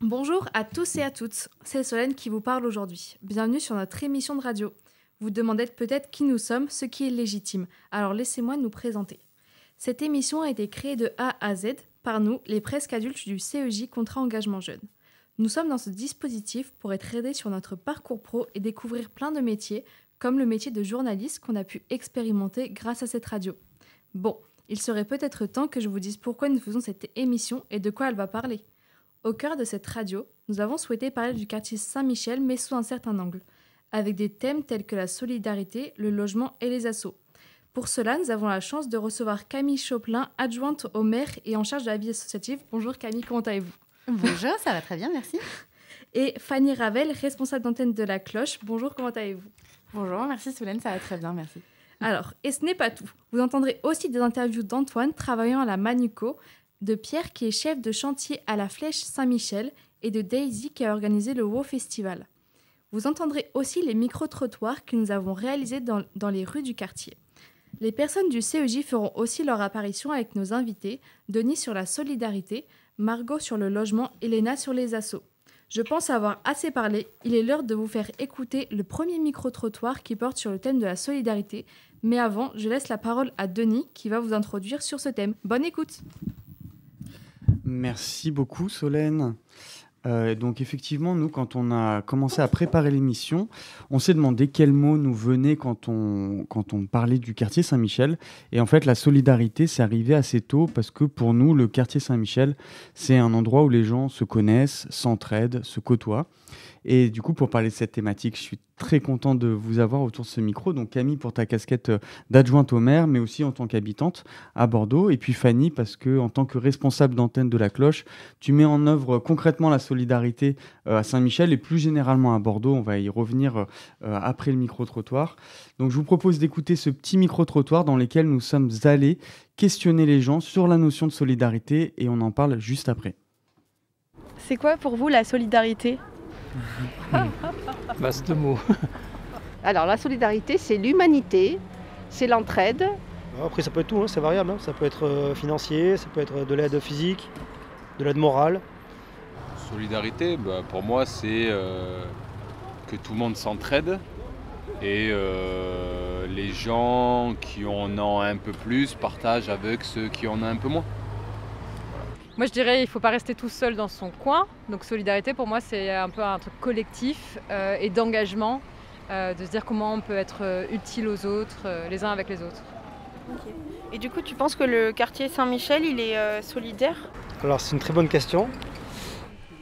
Bonjour à tous et à toutes, c'est Solène qui vous parle aujourd'hui. Bienvenue sur notre émission de radio. Vous demandez peut-être qui nous sommes, ce qui est légitime, alors laissez-moi nous présenter. Cette émission a été créée de A à Z par nous, les presque adultes du CEJ Contrat Engagement Jeune. Nous sommes dans ce dispositif pour être aidés sur notre parcours pro et découvrir plein de métiers, comme le métier de journaliste qu'on a pu expérimenter grâce à cette radio. Bon, il serait peut-être temps que je vous dise pourquoi nous faisons cette émission et de quoi elle va parler. Au cœur de cette radio, nous avons souhaité parler du quartier Saint-Michel, mais sous un certain angle, avec des thèmes tels que la solidarité, le logement et les assos. Pour cela, nous avons la chance de recevoir Camille Choplin, adjointe au maire et en charge de la vie associative. Bonjour Camille, comment allez-vous ? Bonjour, ça va très bien, merci. Et Fanny Ravel, responsable d'antenne de La Cloche. Bonjour, comment allez-vous ? Bonjour, merci Solène, ça va très bien, merci. Alors, et ce n'est pas tout. Vous entendrez aussi des interviews d'Antoine travaillant à la Manuco, de Pierre qui est chef de chantier à la Flèche Saint-Michel et de Daisy qui a organisé le WoW Festival. Vous entendrez aussi les micro-trottoirs que nous avons réalisés dans les rues du quartier. Les personnes du CEJ feront aussi leur apparition avec nos invités, Denis sur la solidarité, Margot sur le logement et Léna sur les assos. Je pense avoir assez parlé, il est l'heure de vous faire écouter le premier micro-trottoir qui porte sur le thème de la solidarité. Mais avant, je laisse la parole à Denis qui va vous introduire sur ce thème. Bonne écoute! Merci beaucoup Solène. Donc effectivement, nous, quand on a commencé à préparer l'émission, on s'est demandé quels mots nous venaient quand on parlait du quartier Saint-Michel. Et en fait, la solidarité, c'est arrivé assez tôt parce que pour nous, le quartier Saint-Michel, c'est un endroit où les gens se connaissent, s'entraident, se côtoient. Et du coup, pour parler de cette thématique, je suis très content de vous avoir autour de ce micro. Donc Camille, pour ta casquette d'adjointe au maire, mais aussi en tant qu'habitante à Bordeaux. Et puis Fanny, parce que en tant que responsable d'antenne de La Cloche, tu mets en œuvre concrètement la solidarité à Saint-Michel et plus généralement à Bordeaux. On va y revenir après le micro-trottoir. Donc je vous propose d'écouter ce petit micro-trottoir dans lequel nous sommes allés questionner les gens sur la notion de solidarité et on en parle juste après. C'est quoi pour vous la solidarité ? Vaste mot. Alors la solidarité, c'est l'humanité, c'est l'entraide. Après ça peut être tout, c'est variable. Ça peut être financier, ça peut être de l'aide physique, de l'aide morale. Solidarité, pour moi c'est que tout le monde s'entraide et les gens qui en ont un peu plus partagent avec ceux qui en ont un peu moins. Moi je dirais il ne faut pas rester tout seul dans son coin. Donc solidarité pour moi c'est un peu un truc collectif et d'engagement, de se dire comment on peut être utile aux autres, les uns avec les autres. Okay. Et du coup tu penses que le quartier Saint-Michel il est solidaire ? Alors c'est une très bonne question.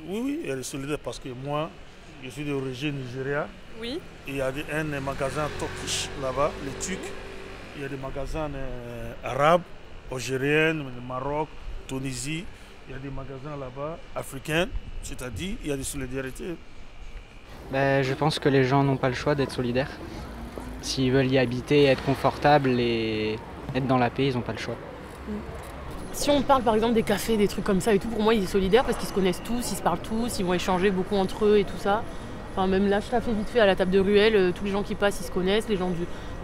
Oui, elle est solidaire parce que moi je suis d'origine Nigeria. Oui. Et il y a un magasin turkish là-bas, les Turcs. Il y a des magasins arabes, algériens, Maroc, Tunisie. Il y a des magasins là-bas africains, c'est-à-dire il y a des solidarités. Je pense que les gens n'ont pas le choix d'être solidaires. S'ils veulent y habiter, être confortables et être dans la paix, ils n'ont pas le choix. Si on parle par exemple des cafés, des trucs comme ça et tout, pour moi ils sont solidaires parce qu'ils se connaissent tous, ils se parlent tous, ils vont échanger beaucoup entre eux et tout ça. Enfin même là je café vite fait à la table de ruelle, tous les gens qui passent ils se connaissent, les gens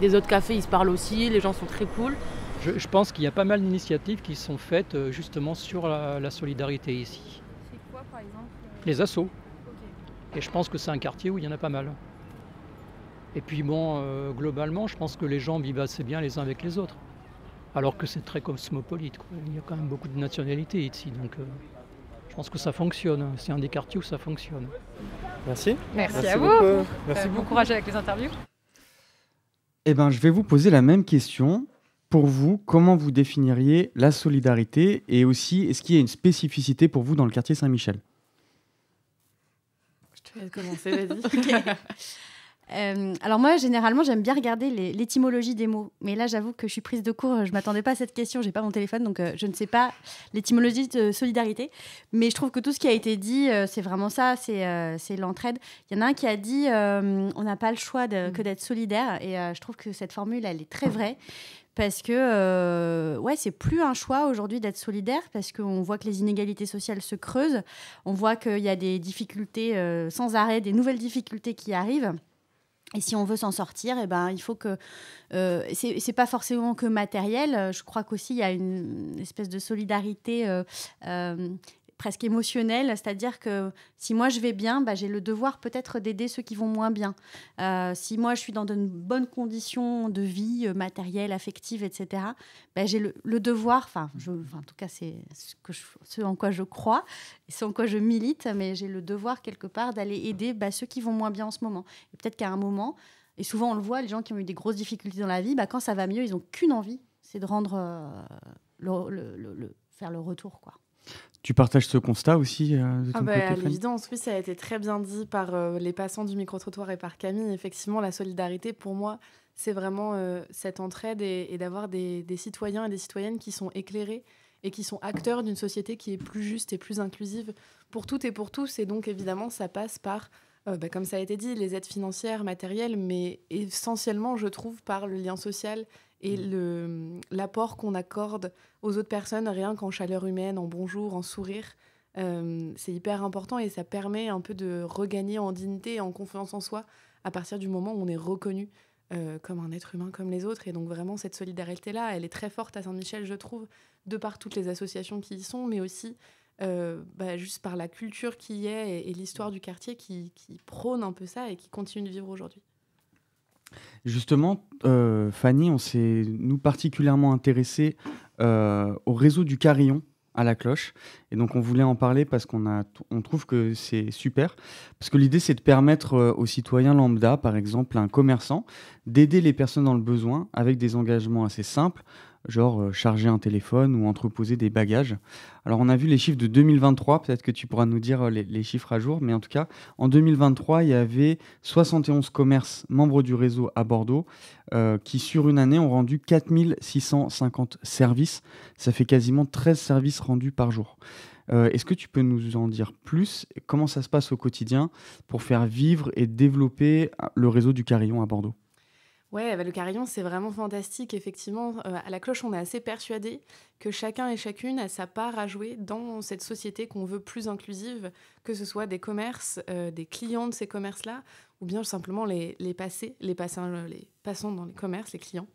des autres cafés ils se parlent aussi, les gens sont très cool. Je pense qu'il y a pas mal d'initiatives qui sont faites justement sur la solidarité ici. C'est quoi par exemple ? Les assos. Okay. Et je pense que c'est un quartier où il y en a pas mal. Et puis globalement, je pense que les gens vivent assez bien les uns avec les autres. Alors que c'est très cosmopolite, quoi. Il y a quand même beaucoup de nationalités ici. Donc je pense que ça fonctionne. C'est un des quartiers où ça fonctionne. Merci. Merci à vous. Merci bon courage avec les interviews. Eh ben, je vais vous poser la même question. Pour vous, comment vous définiriez la solidarité et aussi, est-ce qu'il y a une spécificité pour vous dans le quartier Saint-Michel ? Je te laisse commencer, vas-y. Okay. Alors moi, généralement, j'aime bien regarder l'étymologie des mots. Mais là, j'avoue que je suis prise de court. Je ne m'attendais pas à cette question. Je n'ai pas mon téléphone, donc je ne sais pas l'étymologie de solidarité. Mais je trouve que tout ce qui a été dit, c'est vraiment ça. C'est l'entraide. Il y en a un qui a dit on n'a pas le choix que d'être solidaire. Et je trouve que cette formule, elle est très vraie. Parce que c'est plus un choix aujourd'hui d'être solidaire, parce qu'on voit que les inégalités sociales se creusent. On voit qu'il y a des difficultés sans arrêt, des nouvelles difficultés qui arrivent. Et si on veut s'en sortir, il faut que... c'est pas forcément que matériel. Je crois qu'aussi, il y a une espèce de solidarité presque émotionnel, c'est-à-dire que si moi je vais bien, j'ai le devoir peut-être d'aider ceux qui vont moins bien. Si moi je suis dans de bonnes conditions de vie matérielle, affective, etc., j'ai le devoir, en tout cas c'est ce en quoi je crois, et ce en quoi je milite, mais j'ai le devoir quelque part d'aller aider ceux qui vont moins bien en ce moment. Et peut-être qu'à un moment, et souvent on le voit, les gens qui ont eu des grosses difficultés dans la vie, quand ça va mieux, ils n'ont qu'une envie, c'est de rendre faire le retour, quoi. Tu partages ce constat aussi de ton côté, À Fanny ? l'évidence, oui, ça a été très bien dit par les passants du micro-trottoir et par Camille. Effectivement, la solidarité, pour moi, c'est vraiment cette entraide et d'avoir des citoyens et des citoyennes qui sont éclairés et qui sont acteurs d'une société qui est plus juste et plus inclusive pour toutes et pour tous. Et donc, évidemment, ça passe par, comme ça a été dit, les aides financières, matérielles, mais essentiellement, je trouve, par le lien social et l'apport qu'on accorde aux autres personnes, rien qu'en chaleur humaine, en bonjour, en sourire. C'est hyper important et ça permet un peu de regagner en dignité et en confiance en soi à partir du moment où on est reconnu comme un être humain comme les autres. Et donc vraiment, cette solidarité-là, elle est très forte à Saint-Michel, je trouve, de par toutes les associations qui y sont, mais aussi juste par la culture qui y est et l'histoire du quartier qui prône un peu ça et qui continue de vivre aujourd'hui. Justement, Fanny, on s'est, nous, particulièrement intéressés au réseau du Carillon à la Cloche. Et donc, on voulait en parler parce qu'on trouve que c'est super. Parce que l'idée, c'est de permettre aux citoyens lambda, par exemple, un commerçant, d'aider les personnes dans le besoin avec des engagements assez simples, genre charger un téléphone ou entreposer des bagages. Alors, on a vu les chiffres de 2023, peut-être que tu pourras nous dire les chiffres à jour, mais en tout cas, en 2023, il y avait 71 commerces membres du réseau à Bordeaux qui, sur une année, ont rendu 4650 services. Ça fait quasiment 13 services rendus par jour. Est-ce que tu peux nous en dire plus ? Comment ça se passe au quotidien pour faire vivre et développer le réseau du Carillon à Bordeaux ? Ouais, le Carillon, c'est vraiment fantastique. Effectivement, à la Cloche, on est assez persuadés que chacun et chacune a sa part à jouer dans cette société qu'on veut plus inclusive, que ce soit des commerces, des clients de ces commerces-là, ou bien simplement les passants dans les commerces, les clients.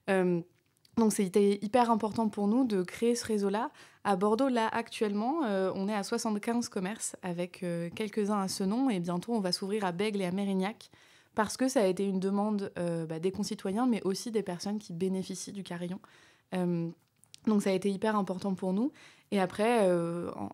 Donc, c'était hyper important pour nous de créer ce réseau-là. À Bordeaux, là, actuellement, on est à 75 commerces avec quelques-uns à ce nom, et bientôt, on va s'ouvrir à Bègles et à Mérignac, parce que ça a été une demande des concitoyens, mais aussi des personnes qui bénéficient du Carillon. Donc ça a été hyper important pour nous. Et après,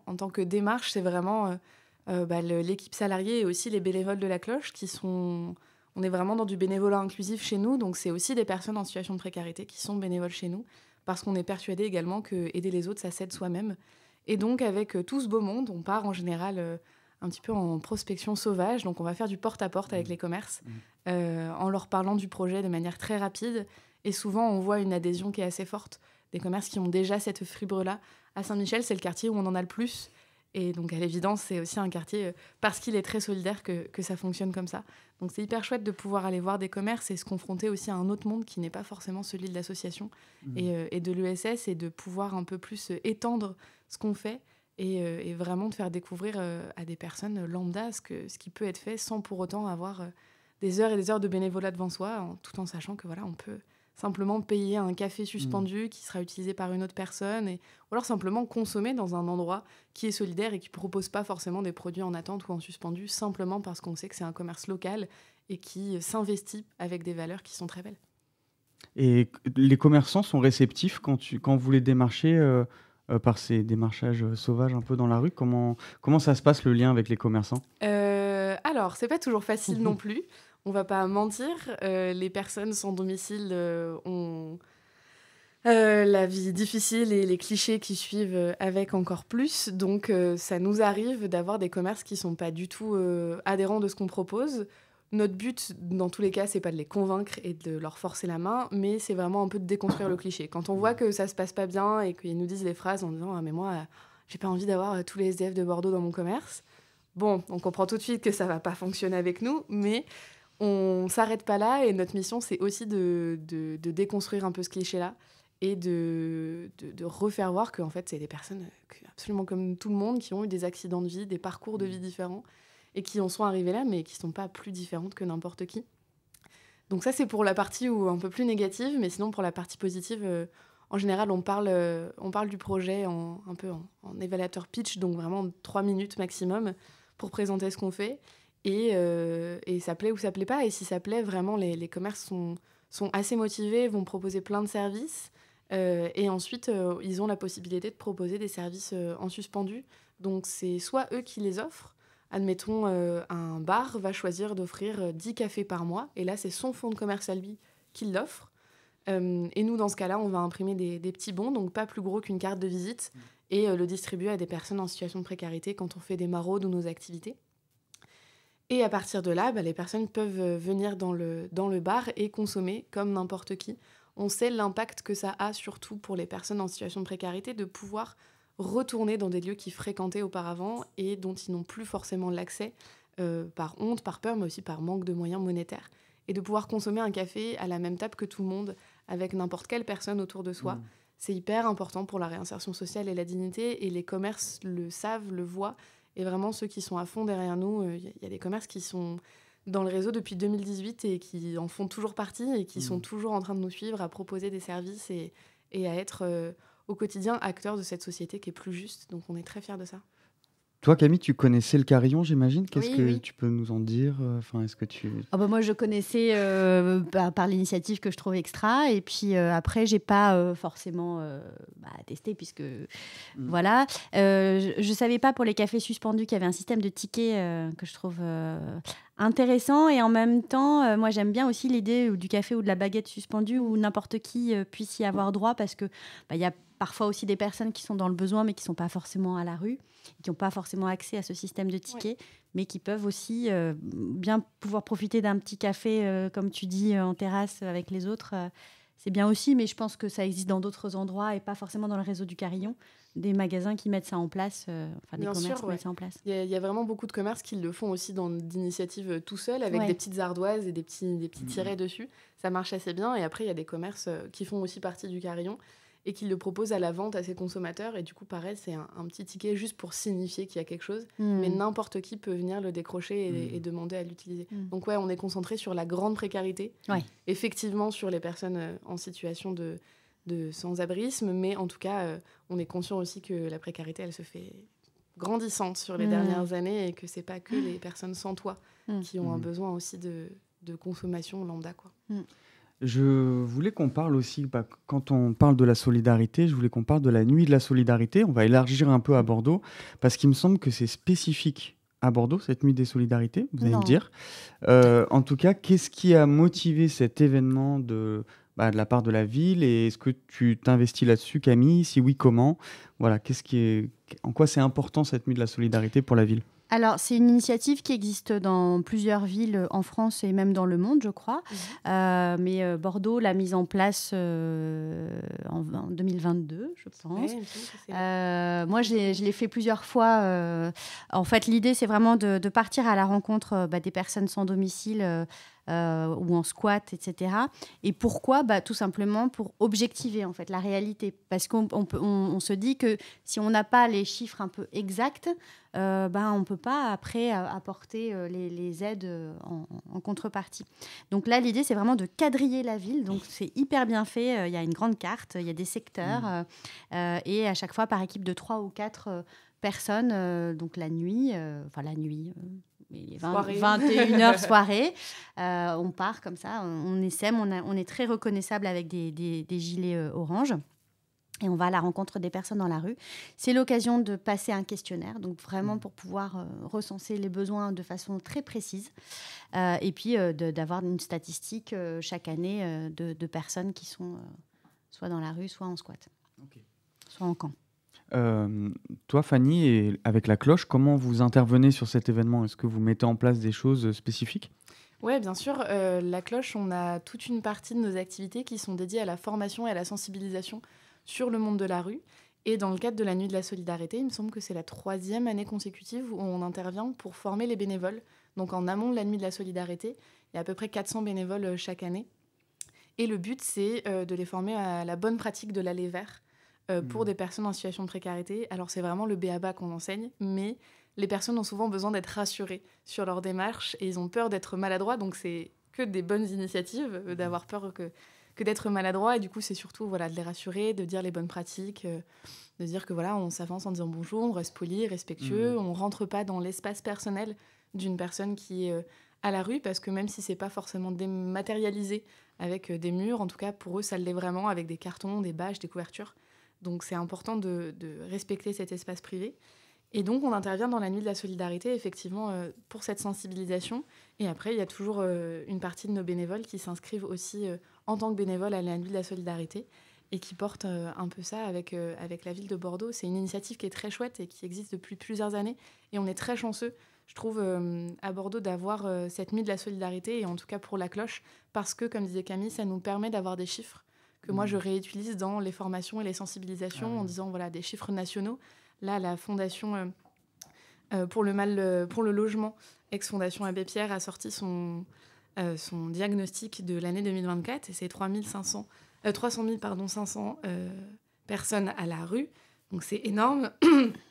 en tant que démarche, c'est vraiment l'équipe salariée et aussi les bénévoles de la Cloche qui sont... On est vraiment dans du bénévolat inclusif chez nous, donc c'est aussi des personnes en situation de précarité qui sont bénévoles chez nous, parce qu'on est persuadé également que aider les autres, ça s'aide soi-même. Et donc avec tout ce beau monde, on part en général... un petit peu en prospection sauvage. Donc, on va faire du porte-à-porte avec les commerces en leur parlant du projet de manière très rapide. Et souvent, on voit une adhésion qui est assez forte. Des commerces qui ont déjà cette fibre-là. À Saint-Michel, c'est le quartier où on en a le plus. Et donc, à l'évidence, c'est aussi un quartier, parce qu'il est très solidaire, que ça fonctionne comme ça. Donc, c'est hyper chouette de pouvoir aller voir des commerces et se confronter aussi à un autre monde qui n'est pas forcément celui de l'association et de l'ESS, et de pouvoir un peu plus étendre ce qu'on fait. Et vraiment de faire découvrir à des personnes lambda ce qui peut être fait sans pour autant avoir des heures et des heures de bénévolat devant soi, tout en sachant que on peut simplement payer un café suspendu qui sera utilisé par une autre personne, ou alors simplement consommer dans un endroit qui est solidaire et qui ne propose pas forcément des produits en attente ou en suspendu, simplement parce qu'on sait que c'est un commerce local et qui s'investit avec des valeurs qui sont très belles. Et les commerçants sont réceptifs quand vous les démarchez par ces démarchages sauvages un peu dans la rue. Comment ça se passe, le lien avec les commerçants ? Alors, c'est pas toujours facile non plus. On va pas mentir. Les personnes sans domicile ont la vie difficile et les clichés qui suivent avec encore plus. Donc, ça nous arrive d'avoir des commerces qui sont pas du tout adhérents de ce qu'on propose. Notre but, dans tous les cas, c'est pas de les convaincre et de leur forcer la main, mais c'est vraiment un peu de déconstruire le cliché. Quand on voit que ça se passe pas bien et qu'ils nous disent les phrases en disant « Ah, mais moi, j'ai pas envie d'avoir tous les SDF de Bordeaux dans mon commerce », bon, on comprend tout de suite que ça va pas fonctionner avec nous, mais on s'arrête pas là, et notre mission, c'est aussi de déconstruire un peu ce cliché-là et de refaire voir qu'en fait, c'est des personnes absolument comme tout le monde qui ont eu des accidents de vie, des parcours de vie différents, et qui en sont arrivés là, mais qui ne sont pas plus différentes que n'importe qui. Donc ça, c'est pour la partie un peu plus négative, mais sinon, pour la partie positive, En général, on parle du projet un peu en évaluateur pitch, donc vraiment 3 minutes maximum pour présenter ce qu'on fait. Et ça plaît ou ça plaît pas. Et si ça plaît, vraiment, les commerces sont assez motivés, vont proposer plein de services. Et ensuite, ils ont la possibilité de proposer des services en suspendu. Donc, c'est soit eux qui les offrent. Admettons, un bar va choisir d'offrir 10 cafés par mois. Et là, c'est son fonds de commerce à lui qui l'offre. Et nous, dans ce cas-là, on va imprimer des petits bons, donc pas plus gros qu'une carte de visite, et le distribuer à des personnes en situation de précarité quand on fait des maraudes ou nos activités. Et à partir de là, les personnes peuvent venir dans le bar et consommer comme n'importe qui. On sait l'impact que ça a, surtout pour les personnes en situation de précarité, de pouvoir retourner dans des lieux qu'ils fréquentaient auparavant et dont ils n'ont plus forcément l'accès par honte, par peur, mais aussi par manque de moyens monétaires. Et de pouvoir consommer un café à la même table que tout le monde, avec n'importe quelle personne autour de soi, c'est hyper important pour la réinsertion sociale et la dignité. Et les commerces le savent, le voient. Et vraiment, ceux qui sont à fond derrière nous, il y a des commerces qui sont dans le réseau depuis 2018 et qui en font toujours partie et qui sont toujours en train de nous suivre, à proposer des services et à être au quotidien acteurs de cette société qui est plus juste. Donc on est très fiers de ça. Toi, Camille, tu connaissais le carillon, j'imagine. Qu'est-ce que Oui. tu peux nous en dire? Est-ce que tu... Moi, je connaissais par l'initiative que je trouve extra. Et puis après, j'ai pas forcément testé puisque voilà. Je savais pas pour les cafés suspendus qu'il y avait un système de tickets que je trouve intéressant. Et en même temps, moi, j'aime bien aussi l'idée du café ou de la baguette suspendue où n'importe qui puisse y avoir droit parce que y a parfois aussi des personnes qui sont dans le besoin mais qui ne sont pas forcément à la rue, qui n'ont pas forcément accès à ce système de tickets, mais qui peuvent aussi bien pouvoir profiter d'un petit café, comme tu dis, en terrasse avec les autres. C'est bien aussi, mais je pense que ça existe dans d'autres endroits et pas forcément dans le réseau du Carillon. Des magasins qui mettent ça en place, des commerces qui mettent ça en place. Il y a vraiment beaucoup de commerces qui le font aussi d'initiatives tout seuls, avec des petites ardoises et des petits tirets dessus. Ça marche assez bien. Et après, il y a des commerces qui font aussi partie du Carillon et qui le proposent à la vente à ses consommateurs. Et du coup, pareil, c'est un petit ticket juste pour signifier qu'il y a quelque chose. Mais n'importe qui peut venir le décrocher et demander à l'utiliser. Donc on est concentré sur la grande précarité. Effectivement, sur les personnes en situation de sans-abrisme. Mais en tout cas, on est conscient aussi que la précarité, elle se fait grandissante sur les dernières années et que c'est pas que les personnes sans toit qui ont un besoin aussi de consommation lambda, quoi. Je voulais qu'on parle aussi, quand on parle de la solidarité, je voulais qu'on parle de la nuit de la solidarité. On va élargir un peu à Bordeaux, parce qu'il me semble que c'est spécifique à Bordeaux, cette nuit des solidarités, vous allez me dire. En tout cas, qu'est-ce qui a motivé cet événement de la part de la ville, et est-ce que tu t'investis là-dessus, Camille? Si oui, comment? Voilà, en quoi c'est important cette nuit de la solidarité pour la ville? Alors, c'est une initiative qui existe dans plusieurs villes en France et même dans le monde, je crois. Mais Bordeaux l'a mise en place en 2022, je pense. Moi, je l'ai fait plusieurs fois. En fait, l'idée, c'est vraiment de partir à la rencontre des personnes sans domicile ou en squat, etc. Et pourquoi? Tout simplement pour objectiver en fait la réalité. Parce qu'on se dit que si on n'a pas les chiffres un peu exacts, on ne peut pas après apporter les aides en contrepartie. Donc là, l'idée, c'est vraiment de quadriller la ville. Donc c'est hyper bien fait. Il y a une grande carte, il y a des secteurs et à chaque fois par équipe de 3 ou 4 personnes. Donc la nuit, il est 21h soirée, on part comme ça, on essaime, on est très reconnaissable avec des gilets orange. Et on va à la rencontre des personnes dans la rue. C'est l'occasion de passer un questionnaire, donc vraiment pour pouvoir recenser les besoins de façon très précise. Et puis d'avoir une statistique chaque année de personnes qui sont soit dans la rue, soit en squat, soit en camp. Toi, Fanny, et avec la cloche, comment vous intervenez sur cet événement? Est-ce que vous mettez en place des choses spécifiques? Oui, bien sûr. La cloche, on a toute une partie de nos activités qui sont dédiées à la formation et à la sensibilisation sur le monde de la rue. Et dans le cadre de la Nuit de la Solidarité, il me semble que c'est la 3e année consécutive où on intervient pour former les bénévoles. Donc en amont de la Nuit de la Solidarité, il y a à peu près 400 bénévoles chaque année. Et le but, c'est de les former à la bonne pratique de l'aller vert pour des personnes en situation de précarité. Alors c'est vraiment le b.a.-ba qu'on enseigne, mais les personnes ont souvent besoin d'être rassurées sur leur démarche et ils ont peur d'être maladroits, donc c'est que des bonnes initiatives, d'avoir peur que d'être maladroit. Et du coup, c'est surtout de les rassurer, de dire les bonnes pratiques, de dire que on s'avance en disant bonjour, on reste poli, respectueux, on rentre pas dans l'espace personnel d'une personne qui est à la rue, parce que même si c'est pas forcément dématérialisé avec des murs, en tout cas pour eux ça l'est vraiment, avec des cartons, des bâches, des couvertures. Donc c'est important de respecter cet espace privé. Et donc on intervient dans la nuit de la solidarité effectivement pour cette sensibilisation. Et après il y a toujours une partie de nos bénévoles qui s'inscrivent aussi en tant que bénévoles à la nuit de la solidarité et qui portent un peu ça avec la ville de Bordeaux. C'est une initiative qui est très chouette et qui existe depuis plusieurs années. Et on est très chanceux, je trouve, à Bordeaux d'avoir cette nuit de la solidarité, et en tout cas pour la cloche, parce que, comme disait Camille, ça nous permet d'avoir des chiffres que moi je réutilise dans les formations et les sensibilisations en disant des chiffres nationaux. Là, la Fondation pour le logement, ex-Fondation Abbé Pierre, a sorti son diagnostic de l'année 2024, et c'est 300 500 personnes à la rue. Donc c'est énorme.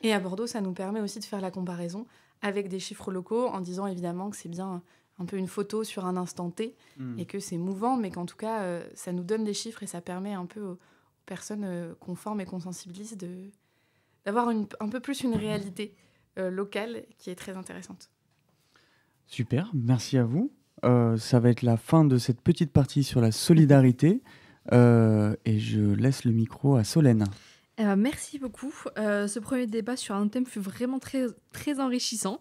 Et à Bordeaux, ça nous permet aussi de faire la comparaison avec des chiffres locaux, en disant évidemment que c'est bien un peu une photo sur un instant T, et que c'est mouvant, mais qu'en tout cas, ça nous donne des chiffres, et ça permet un peu aux personnes qu'on forme et qu'on sensibilise d'avoir un peu plus une réalité locale qui est très intéressante. Super, merci à vous. Ça va être la fin de cette petite partie sur la solidarité, et je laisse le micro à Solène. Merci beaucoup. Ce premier débat sur un thème fut vraiment très, très enrichissant.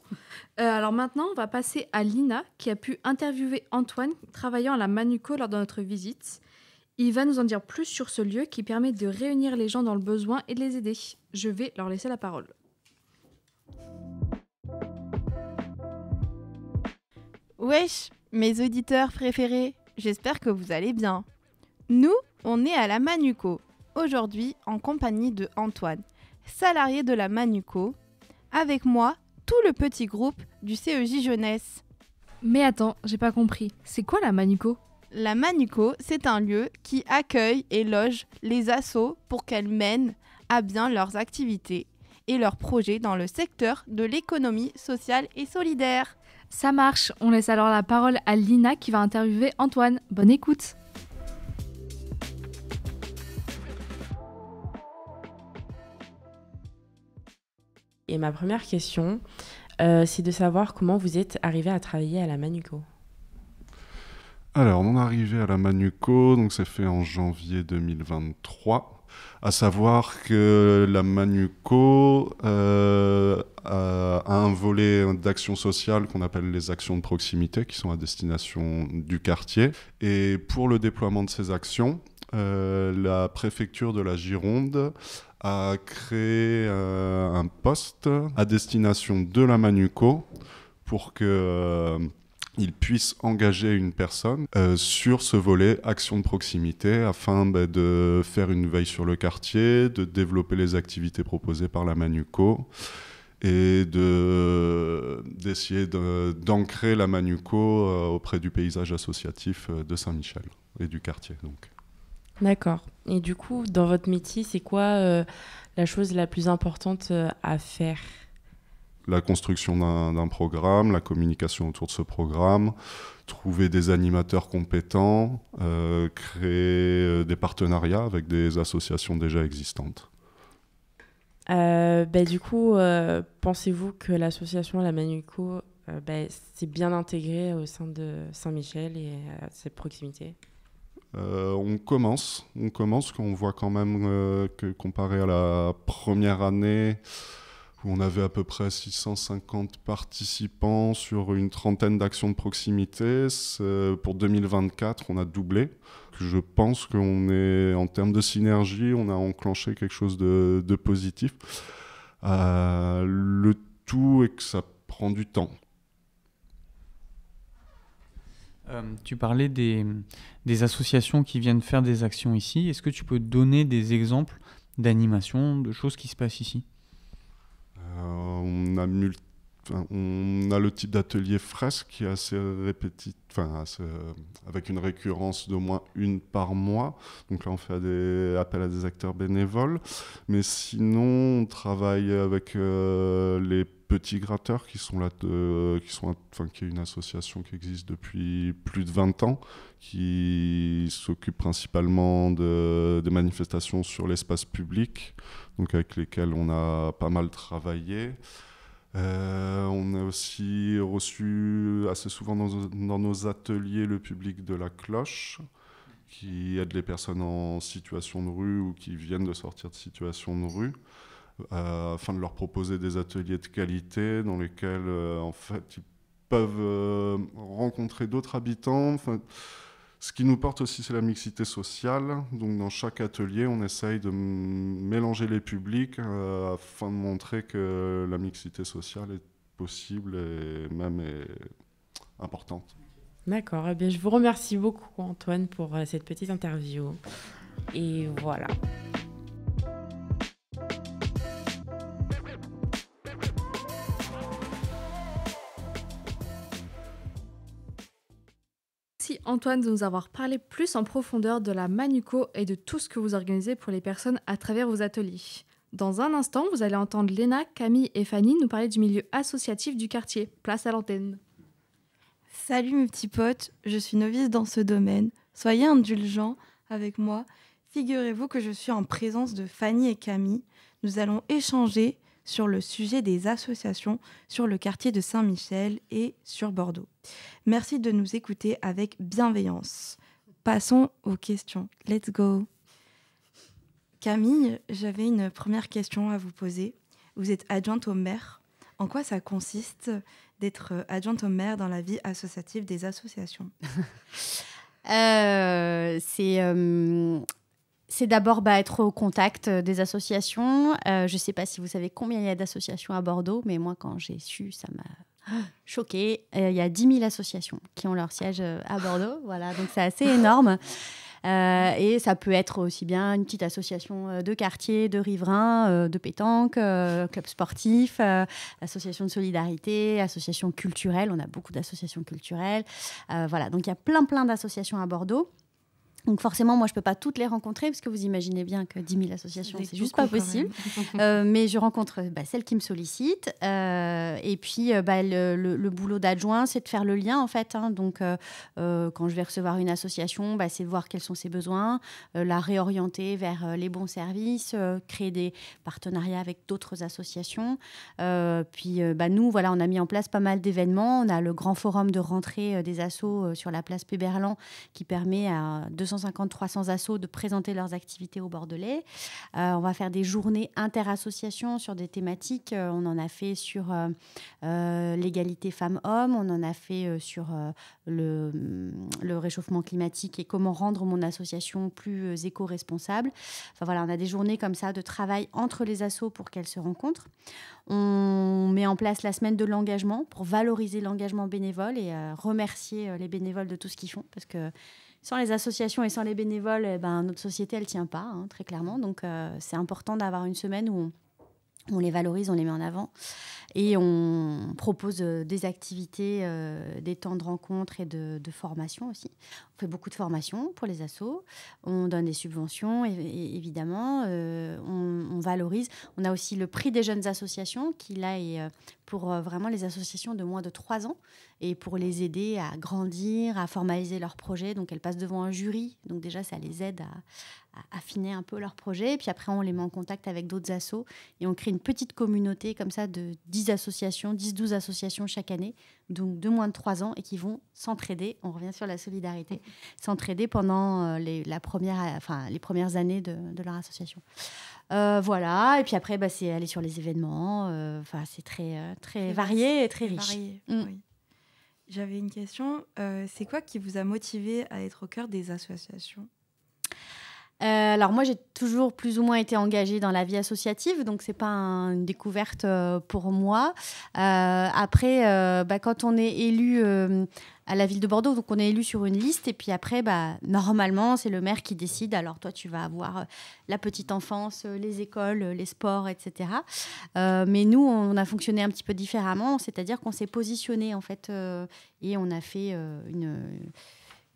Alors maintenant, on va passer à Lina, qui a pu interviewer Antoine, travaillant à la Manuco lors de notre visite. Il va nous en dire plus sur ce lieu qui permet de réunir les gens dans le besoin et de les aider. Je vais leur laisser la parole. Wesh, mes auditeurs préférés, j'espère que vous allez bien. Nous, on est à la Manuco, aujourd'hui en compagnie de Antoine, salarié de la Manuco. Avec moi, tout le petit groupe du CEJ Jeunesse. Mais attends, j'ai pas compris. C'est quoi la Manuco ? La Manuco, c'est un lieu qui accueille et loge les assos pour qu'elles mènent à bien leurs activités et leurs projets dans le secteur de l'économie sociale et solidaire. Ça marche. On laisse alors la parole à Lina qui va interviewer Antoine. Bonne écoute. Et ma première question, c'est de savoir comment vous êtes arrivé à travailler à la Manuco. Alors, on est arrivé à la Manuco, donc c'est fait en janvier 2023. À savoir que la Manuco a un volet d'action sociale qu'on appelle les actions de proximité, qui sont à destination du quartier. Et pour le déploiement de ces actions, la préfecture de la Gironde a créé un poste à destination de la Manuco pour qu'ils puissent engager une personne sur ce volet action de proximité afin de faire une veille sur le quartier, de développer les activités proposées par la Manuco et d'essayer d'ancrer la Manuco auprès du paysage associatif de Saint-Michel et du quartier. Donc. D'accord. Et du coup, dans votre métier, c'est quoi la chose la plus importante à faire ? La construction d'un programme, la communication autour de ce programme, trouver des animateurs compétents, créer des partenariats avec des associations déjà existantes. Du coup, pensez-vous que l'association La Manuco s'est bien intégrée au sein de Saint-Michel et à ses proximités ? On commence, on voit quand même que comparé à la première année, où on avait à peu près 650 participants sur une trentaine d'actions de proximité, pour 2024, on a doublé. Je pense qu'on est, en termes de synergie, on a enclenché quelque chose de positif. Le tout est que ça prend du temps. Tu parlais des associations qui viennent faire des actions ici. Est-ce que tu peux donner des exemples d'animations, de choses qui se passent ici ? On a le type d'atelier fresque qui est assez répétitif, avec une récurrence d'au moins une par mois. Donc là, on fait appel à des acteurs bénévoles. Mais sinon, on travaille avec les Petits Gratteurs qui sont là, qui est une association qui existe depuis plus de 20 ans, qui s'occupe principalement des manifestations sur l'espace public, donc avec lesquelles on a pas mal travaillé. On a aussi reçu assez souvent dans nos ateliers le public de la Cloche, qui aide les personnes en situation de rue ou qui viennent de sortir de situation de rue, afin de leur proposer des ateliers de qualité dans lesquels en fait, ils peuvent rencontrer d'autres habitants. Enfin, ce qui nous porte aussi, c'est la mixité sociale. Donc, dans chaque atelier, on essaye de mélanger les publics afin de montrer que la mixité sociale est possible et même est importante. D'accord. Eh bien, je vous remercie beaucoup, Antoine, pour cette petite interview. Et voilà. Merci Antoine de nous avoir parlé plus en profondeur de la Manuco et de tout ce que vous organisez pour les personnes à travers vos ateliers. Dans un instant, vous allez entendre Léna, Camille et Fanny nous parler du milieu associatif du quartier. Place à l'antenne. Salut mes petits potes, je suis novice dans ce domaine. Soyez indulgents avec moi. Figurez-vous que je suis en présence de Fanny et Camille. Nous allons échanger sur le sujet des associations sur le quartier de Saint-Michel et sur Bordeaux. Merci de nous écouter avec bienveillance. Passons aux questions. Let's go. Camille, j'avais une première question à vous poser. Vous êtes adjointe au maire. En quoi ça consiste d'être adjointe au maire dans la vie associative des associations ? C'est d'abord être au contact des associations. Je ne sais pas si vous savez combien il y a d'associations à Bordeaux, mais moi, quand j'ai su, ça m'a choquée. Il y a 10 000 associations qui ont leur siège à Bordeaux. Voilà, donc c'est assez énorme. Et ça peut être aussi bien une petite association de quartier, de riverains, de pétanque, club sportif, association de solidarité, association culturelle. On a beaucoup d'associations culturelles. Voilà, donc il y a plein d'associations à Bordeaux. Donc forcément, moi, je ne peux pas toutes les rencontrer parce que vous imaginez bien que 10 000 associations, c'est juste pas possible. Mais je rencontre celles qui me sollicitent. Et puis, le boulot d'adjoint, c'est de faire le lien, en fait. Donc, quand je vais recevoir une association, c'est de voir quels sont ses besoins, la réorienter vers les bons services, créer des partenariats avec d'autres associations. Puis, nous, voilà, on a mis en place pas mal d'événements. On a le grand forum de rentrée des assos sur la place Péberlan qui permet à 250-300 assos de présenter leurs activités aux Bordelais. On va faire des journées inter-associations sur des thématiques. On en a fait sur l'égalité femmes-hommes, on en a fait sur le réchauffement climatique et comment rendre mon association plus éco-responsable. Enfin, voilà, on a des journées comme ça de travail entre les assos pour qu'elles se rencontrent. On met en place la semaine de l'engagement pour valoriser l'engagement bénévole et remercier les bénévoles de tout ce qu'ils font, parce que sans les associations et sans les bénévoles, notre société, elle ne tient pas, très clairement. Donc, c'est important d'avoir une semaine où on les valorise, on les met en avant. Et on propose des activités, des temps de rencontre et de formation aussi. On fait beaucoup de formations pour les assos. On donne des subventions, évidemment. On valorise. On a aussi le prix des jeunes associations qui, là, est pour vraiment les associations de moins de 3 ans et pour les aider à grandir, à formaliser leurs projets. Donc, elles passent devant un jury. Donc, déjà, ça les aide à affiner un peu leur projet. Et puis après, on les met en contact avec d'autres assos et on crée une petite communauté comme ça de 10-12 associations chaque année, donc de moins de 3 ans et qui vont s'entraider. On revient sur la solidarité, s'entraider pendant les premières années de leur association. Voilà, et puis après, c'est aller sur les événements. C'est très varié et très riche. Oui. J'avais une question. C'est quoi qui vous a motivé à être au cœur des associations ? Alors moi, j'ai toujours plus ou moins été engagée dans la vie associative, donc c'est pas une découverte pour moi. Après, quand on est élu à la ville de Bordeaux, donc on est élu sur une liste, et puis après, normalement, c'est le maire qui décide. Alors toi, tu vas avoir la petite enfance, les écoles, les sports, etc. Mais nous, on a fonctionné un petit peu différemment, c'est-à-dire qu'on s'est positionné en fait, et on a fait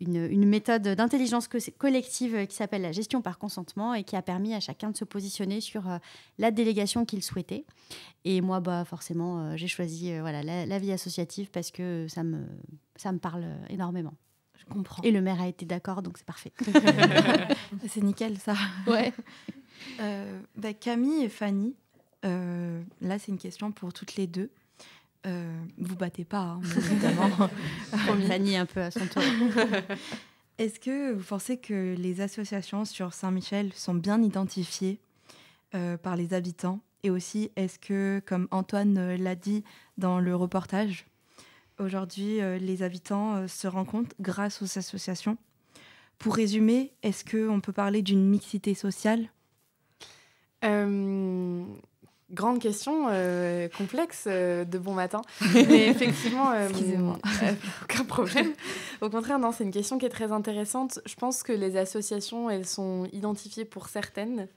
une méthode d'intelligence collective qui s'appelle la gestion par consentement et qui a permis à chacun de se positionner sur la délégation qu'il souhaitait. Et moi, forcément, j'ai choisi la vie associative parce que ça me parle énormément. Je comprends. Et le maire a été d'accord, donc c'est parfait. C'est nickel, ça. Ouais. Camille et Fanny, là, c'est une question pour toutes les deux. Vous battez pas, hein, évidemment. Fanny un peu à son tour. Est-ce que vous pensez que les associations sur Saint-Michel sont bien identifiées par les habitants? Et aussi, est-ce que, comme Antoine l'a dit dans le reportage, aujourd'hui, les habitants se rencontrent grâce aux associations? Pour résumer, est-ce qu'on peut parler d'une mixité sociale? Grande question, complexe de bon matin. Mais effectivement, excusez-moi. Aucun problème. Au contraire, non, c'est une question qui est très intéressante. Je pense que les associations, elles sont identifiées pour certaines,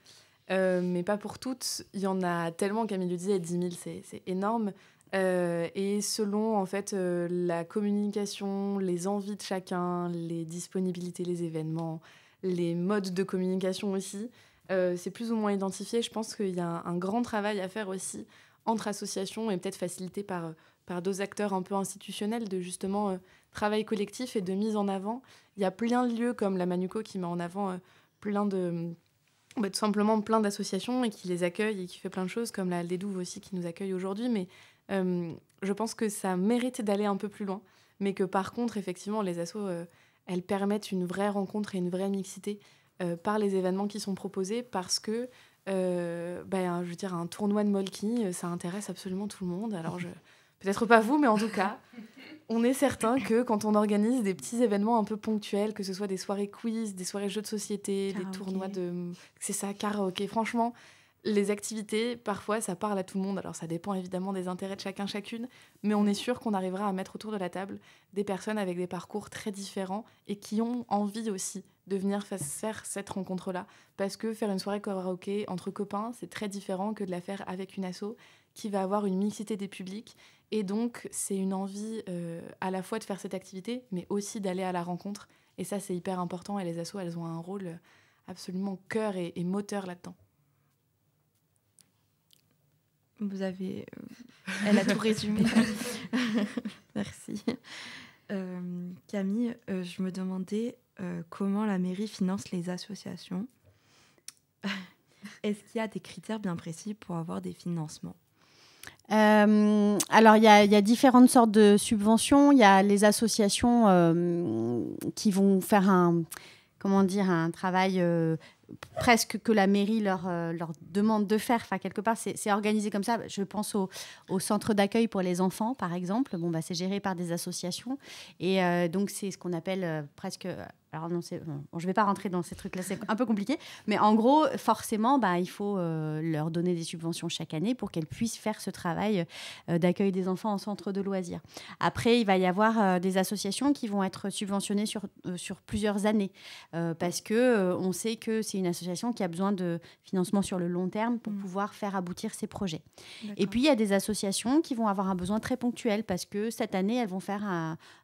mais pas pour toutes. Il y en a tellement, Camille le disait, 10 000, c'est énorme. Et selon, en fait, la communication, les envies de chacun, les disponibilités, les événements, les modes de communication aussi, c'est plus ou moins identifié. Je pense qu'il y a un grand travail à faire aussi entre associations et peut-être facilité par d'autres acteurs un peu institutionnels de justement travail collectif et de mise en avant. Il y a plein de lieux comme la Manuco qui met en avant tout simplement plein d'associations et qui les accueille et qui fait plein de choses, comme la Halle des Douves aussi qui nous accueille aujourd'hui. Mais je pense que ça mérite d'aller un peu plus loin. Mais que par contre, effectivement, les assos, elles permettent une vraie rencontre et une vraie mixité par les événements qui sont proposés parce que, je veux dire, un tournoi de Molki, ça intéresse absolument tout le monde. Alors, peut-être pas vous, mais en tout cas, on est certain que quand on organise des petits événements un peu ponctuels, que ce soit des soirées quiz, des soirées jeux de société, des tournois karaoké, franchement, les activités, parfois, ça parle à tout le monde. Alors, ça dépend évidemment des intérêts de chacun, chacune, mais on est sûr qu'on arrivera à mettre autour de la table des personnes avec des parcours très différents et qui ont envie aussi de venir faire cette rencontre-là. Parce que faire une soirée karaoké entre copains, c'est très différent que de la faire avec une asso qui va avoir une mixité des publics. Et donc, c'est une envie à la fois de faire cette activité, mais aussi d'aller à la rencontre. Et ça, c'est hyper important. Et les assos, elles ont un rôle absolument cœur et moteur là-dedans. Vous avez... Elle a tout résumé. Merci. Camille, je me demandais comment la mairie finance les associations. Est-ce qu'il y a des critères bien précis pour avoir des financements? Alors, il y a différentes sortes de subventions. Il y a les associations qui vont faire un travail presque que la mairie leur demande de faire. Enfin, quelque part, c'est organisé comme ça. Je pense au centre d'accueil pour les enfants, par exemple. C'est géré par des associations. Et donc, c'est ce qu'on appelle presque... Alors non, je ne vais pas rentrer dans ces trucs-là, c'est un peu compliqué. Mais en gros, forcément, il faut leur donner des subventions chaque année pour qu'elles puissent faire ce travail d'accueil des enfants en centre de loisirs. Après, il va y avoir des associations qui vont être subventionnées sur plusieurs années parce qu'on sait que c'est une association qui a besoin de financement sur le long terme pour pouvoir faire aboutir ses projets. Et puis, il y a des associations qui vont avoir un besoin très ponctuel parce que cette année, elles vont faire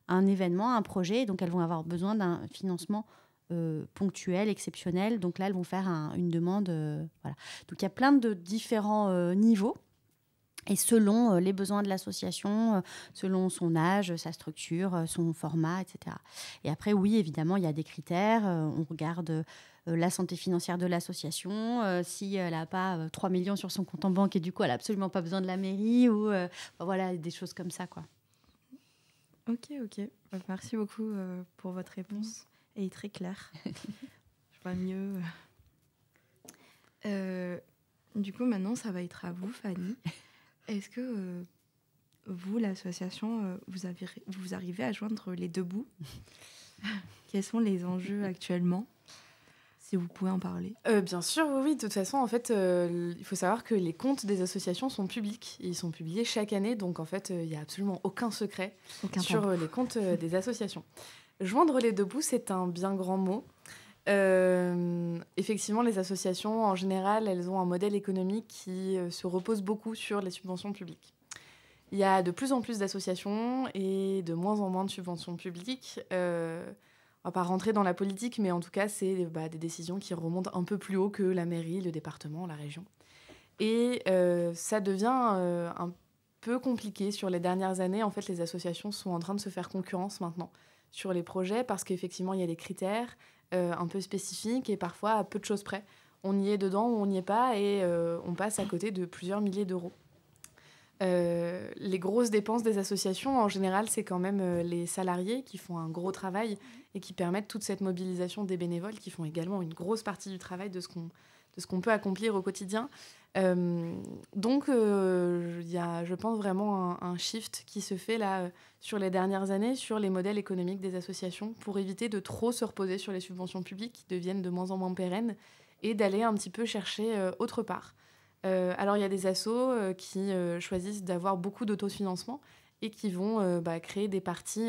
un événement, un projet, donc elles vont avoir besoin d'un financement ponctuel, exceptionnel. Donc là, elles vont faire une demande. Voilà. Donc il y a plein de différents niveaux. Et selon les besoins de l'association, selon son âge, sa structure, son format, etc. Et après, oui, évidemment, il y a des critères. On regarde la santé financière de l'association, si elle n'a pas 3 millions sur son compte en banque et du coup, elle n'a absolument pas besoin de la mairie, ou voilà, des choses comme ça, quoi. Ok. Merci beaucoup pour votre réponse. Elle est très claire. Je vois mieux. Du coup, maintenant, ça va être à vous, Fanny. Est-ce que vous, l'association, vous arrivez à joindre les deux bouts? Quels sont les enjeux actuellement, si vous pouvez en parler? Bien sûr, oui. De toute façon, en fait, il faut savoir que les comptes des associations sont publics. Ils sont publiés chaque année, donc en fait, il n'y a absolument aucun secret sur les comptes des associations. Joindre les deux bouts, c'est un bien grand mot. Effectivement, les associations, en général, elles ont un modèle économique qui se repose beaucoup sur les subventions publiques. Il y a de plus en plus d'associations et de moins en moins de subventions publiques. va pas rentrer dans la politique, mais en tout cas, c'est des décisions qui remontent un peu plus haut que la mairie, le département, la région. Et ça devient un peu compliqué sur les dernières années. En fait, les associations sont en train de se faire concurrence maintenant sur les projets parce qu'effectivement, il y a des critères un peu spécifiques et parfois à peu de choses près. On y est dedans ou on n'y est pas et on passe à côté de plusieurs milliers d'euros. Les grosses dépenses des associations, en général, c'est quand même les salariés qui font un gros travail et qui permettent toute cette mobilisation des bénévoles qui font également une grosse partie du travail de ce qu'on peut accomplir au quotidien. Donc, y a, je pense, vraiment un shift qui se fait là sur les dernières années sur les modèles économiques des associations pour éviter de trop se reposer sur les subventions publiques qui deviennent de moins en moins pérennes et d'aller un petit peu chercher autre part. Alors, il y a des assos qui choisissent d'avoir beaucoup d'autofinancement et qui vont créer des parties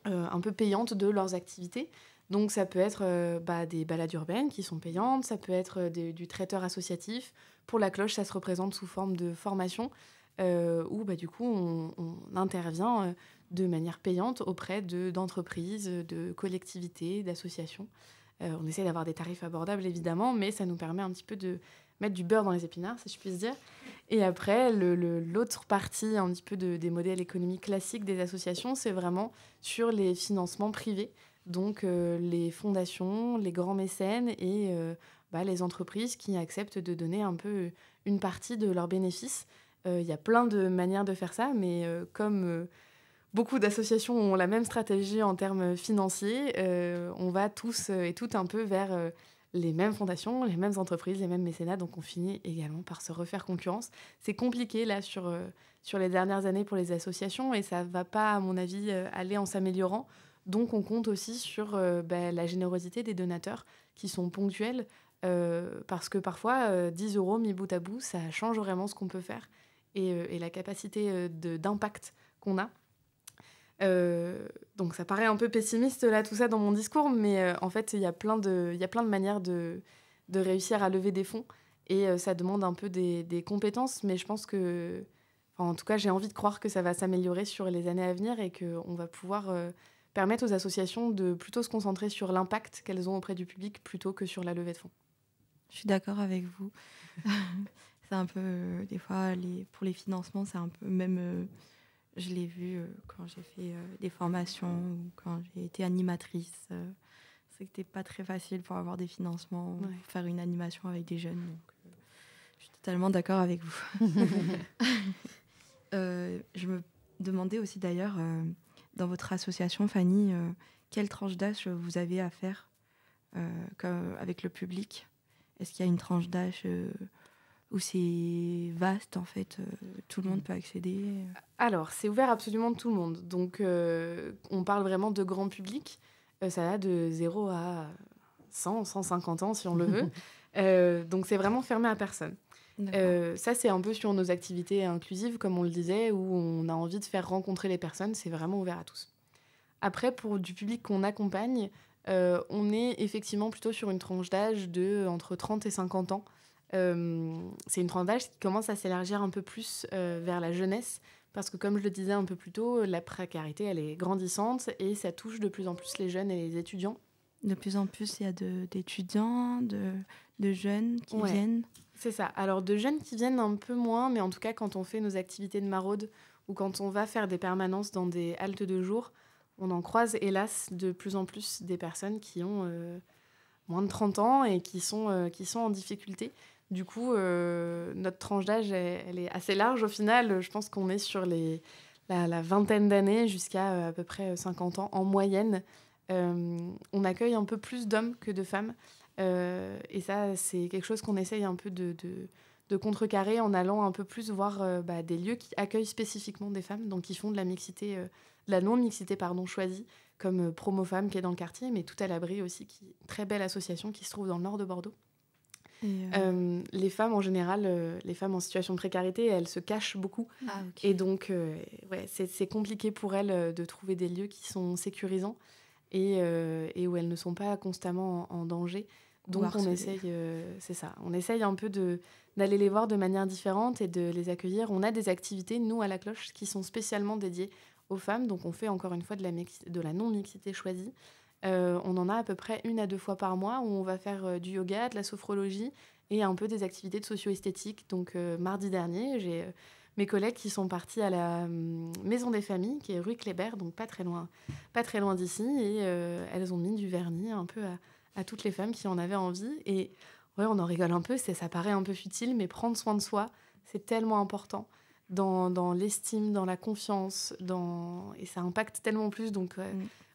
un peu payantes de leurs activités. Donc, ça peut être des balades urbaines qui sont payantes, ça peut être du traiteur associatif. Pour la cloche, ça se représente sous forme de formation où, du coup, on intervient de manière payante auprès d'entreprises, de collectivités, d'associations. On essaie d'avoir des tarifs abordables, évidemment, mais ça nous permet un petit peu de mettre du beurre dans les épinards, si je puis dire. Et après, l'autre partie un petit peu des modèles économiques classiques des associations, c'est vraiment sur les financements privés. Donc, les fondations, les grands mécènes et les entreprises qui acceptent de donner un peu une partie de leurs bénéfices. Il y a plein de manières de faire ça, mais comme beaucoup d'associations ont la même stratégie en termes financiers, on va tous et toutes un peu vers les mêmes fondations, les mêmes entreprises, les mêmes mécénats, donc on finit également par se refaire concurrence. C'est compliqué là sur les dernières années pour les associations et ça ne va pas, à mon avis, aller en s'améliorant. Donc on compte aussi sur la générosité des donateurs qui sont ponctuels parce que parfois 10 € mis bout à bout, ça change vraiment ce qu'on peut faire et la capacité d'impact qu'on a. Donc ça paraît un peu pessimiste là tout ça dans mon discours, mais en fait il y a plein de manières de réussir à lever des fonds et ça demande un peu des compétences, mais je pense que, en tout cas j'ai envie de croire que ça va s'améliorer sur les années à venir et qu'on va pouvoir permettre aux associations de plutôt se concentrer sur l'impact qu'elles ont auprès du public plutôt que sur la levée de fonds. Je suis d'accord avec vous. C'est un peu, des fois, pour les financements, c'est un peu même... je l'ai vu quand j'ai fait des formations ou quand j'ai été animatrice. C'était pas très facile pour avoir des financements, pour faire une animation avec des jeunes. Donc, je suis totalement d'accord avec vous. Je me demandais aussi d'ailleurs, dans votre association, Fanny, quelle tranche d'âge vous avez à faire avec le public ? Est-ce qu'il y a une tranche d'âge où c'est vaste, en fait, tout le monde peut accéder? Alors, c'est ouvert absolument tout le monde. Donc, on parle vraiment de grand public. Ça va de 0 à 100, 150 ans, si on le veut. Donc, c'est vraiment fermé à personne. Ça, c'est un peu sur nos activités inclusives, comme on le disait, où on a envie de faire rencontrer les personnes. C'est vraiment ouvert à tous. Après, pour du public qu'on accompagne, on est effectivement plutôt sur une tranche d'âge entre 30 et 50 ans. C'est une tranche d'âge qui commence à s'élargir un peu plus vers la jeunesse parce que, comme je le disais un peu plus tôt, la précarité, elle est grandissante et ça touche de plus en plus les jeunes et les étudiants. De plus en plus, il y a d'étudiants, de jeunes qui viennent. C'est ça. Alors, de jeunes qui viennent un peu moins, mais en tout cas, quand on fait nos activités de maraude ou quand on va faire des permanences dans des haltes de jour, on en croise, hélas, de plus en plus des personnes qui ont moins de 30 ans et qui sont en difficulté. Du coup, notre tranche d'âge, elle est assez large au final. Je pense qu'on est sur la vingtaine d'années jusqu'à à peu près 50 ans en moyenne. On accueille un peu plus d'hommes que de femmes. Et ça, c'est quelque chose qu'on essaye un peu de contrecarrer en allant un peu plus voir des lieux qui accueillent spécifiquement des femmes, donc qui font de la mixité, de la non-mixité choisie, comme Promo Femmes qui est dans le quartier, mais Tout à l'abri aussi, qui est une très belle association qui se trouve dans le nord de Bordeaux. Les femmes en général, les femmes en situation de précarité, elles se cachent beaucoup. Ah, okay. Et donc, c'est compliqué pour elles de trouver des lieux qui sont sécurisants et où elles ne sont pas constamment en danger. Donc on essaye, c'est ça, on essaye un peu d'aller les voir de manière différente et de les accueillir. On a des activités, nous, à la Cloche, qui sont spécialement dédiées aux femmes. Donc on fait encore une fois de la non-mixité choisie. On en a à peu près 1 à 2 fois par mois où on va faire du yoga, de la sophrologie et un peu des activités de socio-esthétique. Donc mardi dernier, j'ai mes collègues qui sont partis à la Maison des Familles, qui est rue Kléber, donc pas très loin d'ici, et elles ont mis du vernis un peu à toutes les femmes qui en avaient envie. Et ouais, on en rigole un peu, ça paraît un peu futile, mais prendre soin de soi, c'est tellement important dans l'estime, dans la confiance, et ça impacte tellement plus. Donc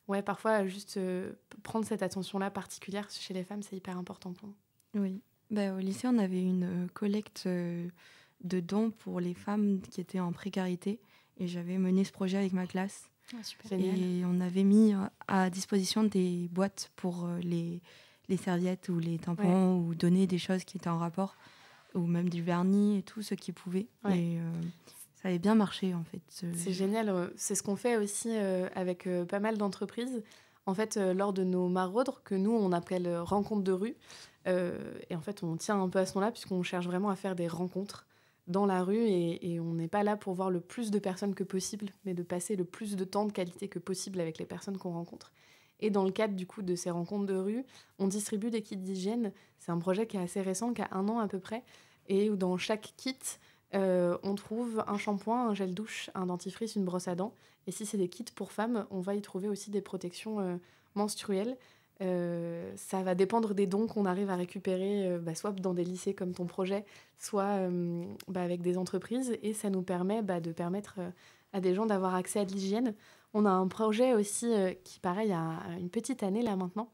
ouais, parfois, juste prendre cette attention-là particulière chez les femmes, c'est hyper important pour nous. Oui. Au lycée, on avait une collecte de dons pour les femmes qui étaient en précarité. Et j'avais mené ce projet avec ma classe. Ah, super. Et on avait mis à disposition des boîtes pour les serviettes ou les tampons, ou donner des choses qui étaient en rapport, ou même du vernis et tout, ce qui pouvait. Ouais. Et ça avait bien marché, en fait. C'est génial. C'est ce qu'on fait aussi avec pas mal d'entreprises. En fait, lors de nos maraudes, que nous, on appelle rencontres de rue, et en fait, on tient un peu à ce nom-là, puisqu'on cherche vraiment à faire des rencontres dans la rue, et on n'est pas là pour voir le plus de personnes que possible, mais de passer le plus de temps de qualité que possible avec les personnes qu'on rencontre. Et dans le cadre du coup de ces rencontres de rue, on distribue des kits d'hygiène. C'est un projet qui est assez récent, qui a 1 an à peu près, et où dans chaque kit, on trouve un shampoing, un gel douche, un dentifrice, une brosse à dents. Et si c'est des kits pour femmes, on va y trouver aussi des protections menstruelles. Ça va dépendre des dons qu'on arrive à récupérer, soit dans des lycées comme ton projet, soit avec des entreprises. Et ça nous permet de permettre à des gens d'avoir accès à de l'hygiène. On a un projet aussi qui, pareil, a une petite année là maintenant,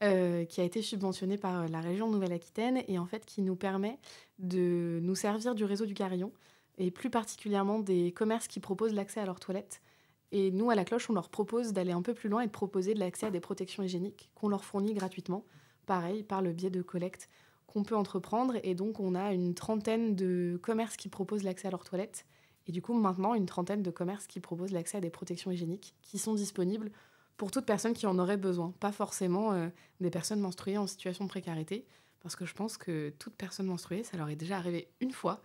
qui a été subventionné par la région Nouvelle-Aquitaine et en fait qui nous permet de nous servir du réseau du Carillon et plus particulièrement des commerces qui proposent l'accès à leurs toilettes. Et nous, à la Cloche, on leur propose d'aller un peu plus loin et de proposer de l'accès à des protections hygiéniques qu'on leur fournit gratuitement, pareil, par le biais de collectes qu'on peut entreprendre. Et donc, on a une 30aine de commerces qui proposent l'accès à leurs toilettes. Et du coup, maintenant, une 30aine de commerces qui proposent l'accès à des protections hygiéniques qui sont disponibles pour toute personne qui en aurait besoin. Pas forcément des personnes menstruées en situation de précarité, parce que je pense que toute personne menstruée, ça leur est déjà arrivé une fois,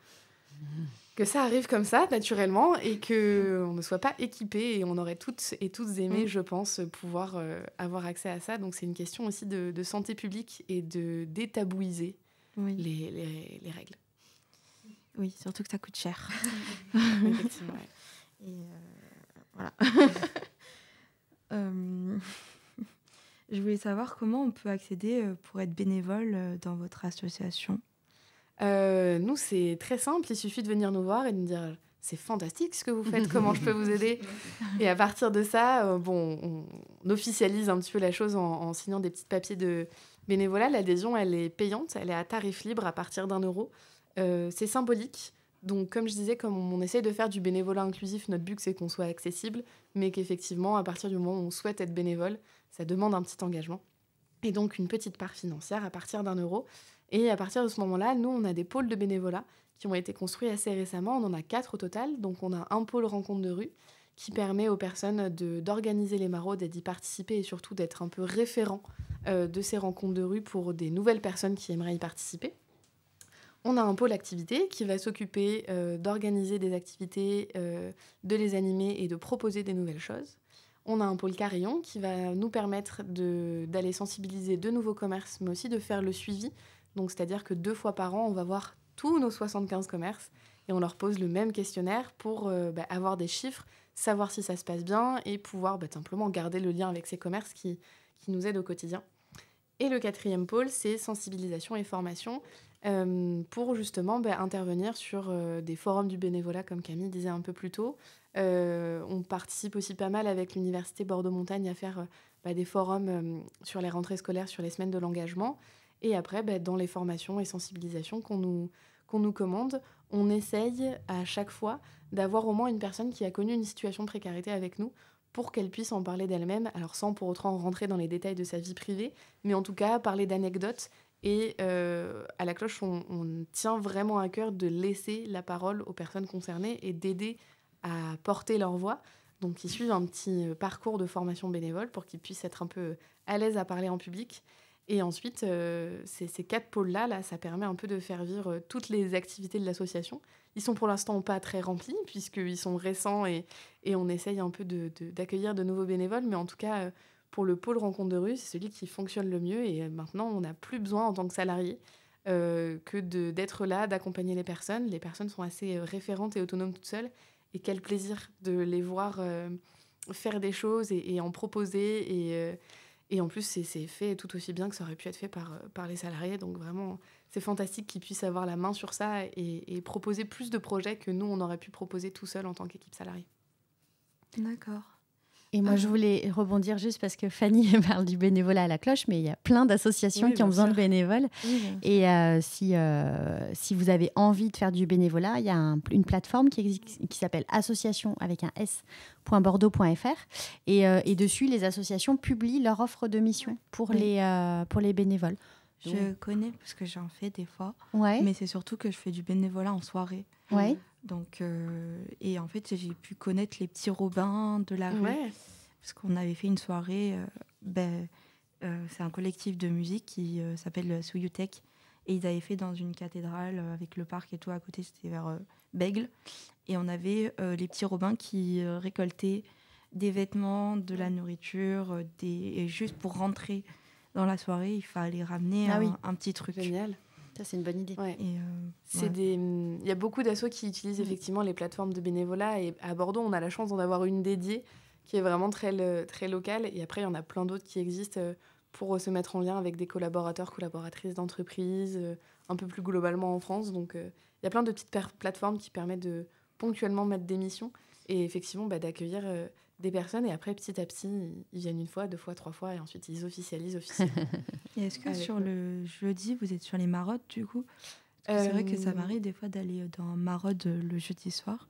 que ça arrive comme ça, naturellement, et qu'on ne soit pas équipé, et on aurait toutes et tous aimé, je pense, pouvoir avoir accès à ça. Donc c'est une question aussi de santé publique et de détabouiser les règles. Oui, surtout que ça coûte cher. Effectivement, ouais. Et voilà. Je voulais savoir comment on peut accéder pour être bénévole dans votre association. Nous, c'est très simple. Il suffit de venir nous voir et de nous dire « c'est fantastique ce que vous faites, comment je peux vous aider ?» Et à partir de ça, on officialise un petit peu la chose en signant des petits papiers de bénévolat. L'adhésion, elle est payante, elle est à tarif libre à partir d'1 €. C'est symbolique. Donc, comme je disais, comme on essaie de faire du bénévolat inclusif, notre but, c'est qu'on soit accessible, mais qu'effectivement, à partir du moment où on souhaite être bénévole, ça demande un petit engagement. Et donc, une petite part financière à partir d'1 €. Et à partir de ce moment-là, nous, on a des pôles de bénévolat qui ont été construits assez récemment. On en a 4 au total. Donc, on a un pôle rencontre de rue qui permet aux personnes d'organiser les maraudes et d'y participer et surtout d'être un peu référent de ces rencontres de rue pour des nouvelles personnes qui aimeraient y participer. On a un pôle activité qui va s'occuper d'organiser des activités, de les animer et de proposer des nouvelles choses. On a un pôle carillon qui va nous permettre d'aller sensibiliser de nouveaux commerces, mais aussi de faire le suivi. Donc, c'est-à-dire que 2 fois par an, on va voir tous nos 75 commerces et on leur pose le même questionnaire pour avoir des chiffres, savoir si ça se passe bien et pouvoir simplement garder le lien avec ces commerces qui nous aident au quotidien. Et le 4e pôle, c'est sensibilisation et formation pour justement intervenir sur des forums du bénévolat, comme Camille disait un peu plus tôt. On participe aussi pas mal avec l'Université Bordeaux-Montagne à faire des forums sur les rentrées scolaires, sur les semaines de l'engagement. Et après, dans les formations et sensibilisations qu'on nous commande, on essaye à chaque fois d'avoir au moins une personne qui a connu une situation de précarité avec nous pour qu'elle puisse en parler d'elle-même, alors sans pour autant rentrer dans les détails de sa vie privée, mais en tout cas parler d'anecdotes. Et à la Cloche, on tient vraiment à cœur de laisser la parole aux personnes concernées et d'aider à porter leur voix. Donc ils suivent un petit parcours de formation bénévole pour qu'ils puissent être un peu à l'aise à parler en public. Et ensuite, ces 4 pôles-là, ça permet un peu de faire vivre toutes les activités de l'association. Ils sont pour l'instant pas très remplis, puisqu'ils sont récents et on essaye un peu d'accueillir de nouveaux bénévoles. Mais en tout cas, pour le pôle rencontre de rue, c'est celui qui fonctionne le mieux. Et maintenant, on n'a plus besoin en tant que salarié que d'être là, d'accompagner les personnes. Les personnes sont assez référentes et autonomes toutes seules. Et quel plaisir de les voir faire des choses et en proposer. Et en plus, c'est fait tout aussi bien que ça aurait pu être fait par les salariés. Donc vraiment, c'est fantastique qu'ils puissent avoir la main sur ça et proposer plus de projets que nous, on aurait pu proposer tout seul en tant qu'équipe salariée. D'accord. Et moi, je voulais rebondir juste parce que Fanny parle du bénévolat à la cloche, mais il y a plein d'associations qui ont besoin de bénévoles. Oui, et si vous avez envie de faire du bénévolat, il y a une plateforme qui s'appelle association avec un s.bordeaux.fr. Et dessus, les associations publient leur offre de mission pour les bénévoles. Je connais parce que j'en fais des fois, Ouais. mais c'est surtout que je fais du bénévolat en soirée. Ouais. Donc, et en fait, j'ai pu connaître les petits Robins de la rue. Ouais. Parce qu'on avait fait une soirée, c'est un collectif de musique qui s'appelle Souyutech. Et ils avaient fait dans une cathédrale avec le parc et tout à côté, c'était vers Bègle. Et on avait les petits Robins qui récoltaient des vêtements, de la nourriture, et juste pour rentrer dans la soirée, il fallait ramener un petit truc. Génial. Ça, c'est une bonne idée. Ouais. Et, Il y a beaucoup d'assos qui utilisent effectivement les plateformes de bénévolat. Et à Bordeaux, on a la chance d'en avoir une dédiée qui est vraiment très locale. Et après, il y en a plein d'autres qui existent pour se mettre en lien avec des collaborateurs, collaboratrices d'entreprises, un peu plus globalement en France. Donc, il y a plein de petites plateformes qui permettent de ponctuellement mettre des missions et effectivement d'accueillir des personnes. Et après, petit à petit, ils viennent 1 fois, 2 fois, 3 fois et ensuite, ils officialisent officiellement. Et est-ce que sur le jeudi, vous êtes sur les maraudes, du coup? Parce que c'est vrai que ça m'arrive des fois d'aller dans maraude le jeudi soir.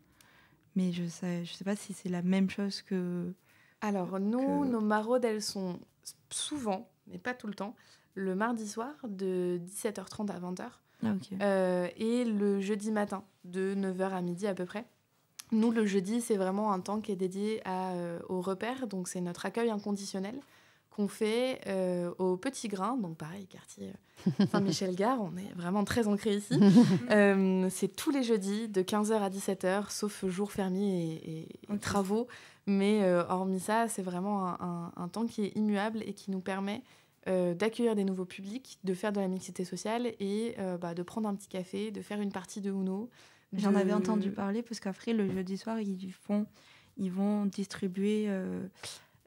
Mais je sais pas si c'est la même chose que... Alors, nos maraudes, elles sont souvent, mais pas tout le temps, le mardi soir de 17h30 à 20h. Ah, ok. Et le jeudi matin de 9h à midi à peu près. Nous, le jeudi, c'est vraiment un temps qui est dédié aux repères. Donc, c'est notre accueil inconditionnel qu'on fait au Petit Grain. Donc, pareil, quartier Saint-Michel-Gare. On est vraiment très ancrés ici. C'est tous les jeudis de 15h à 17h, sauf jours fériés et travaux. Mais hormis ça, c'est vraiment un temps qui est immuable et qui nous permet d'accueillir des nouveaux publics, de faire de la mixité sociale et de prendre un petit café, de faire une partie de Uno. J'en avais entendu parler parce qu'après, le jeudi soir, ils vont distribuer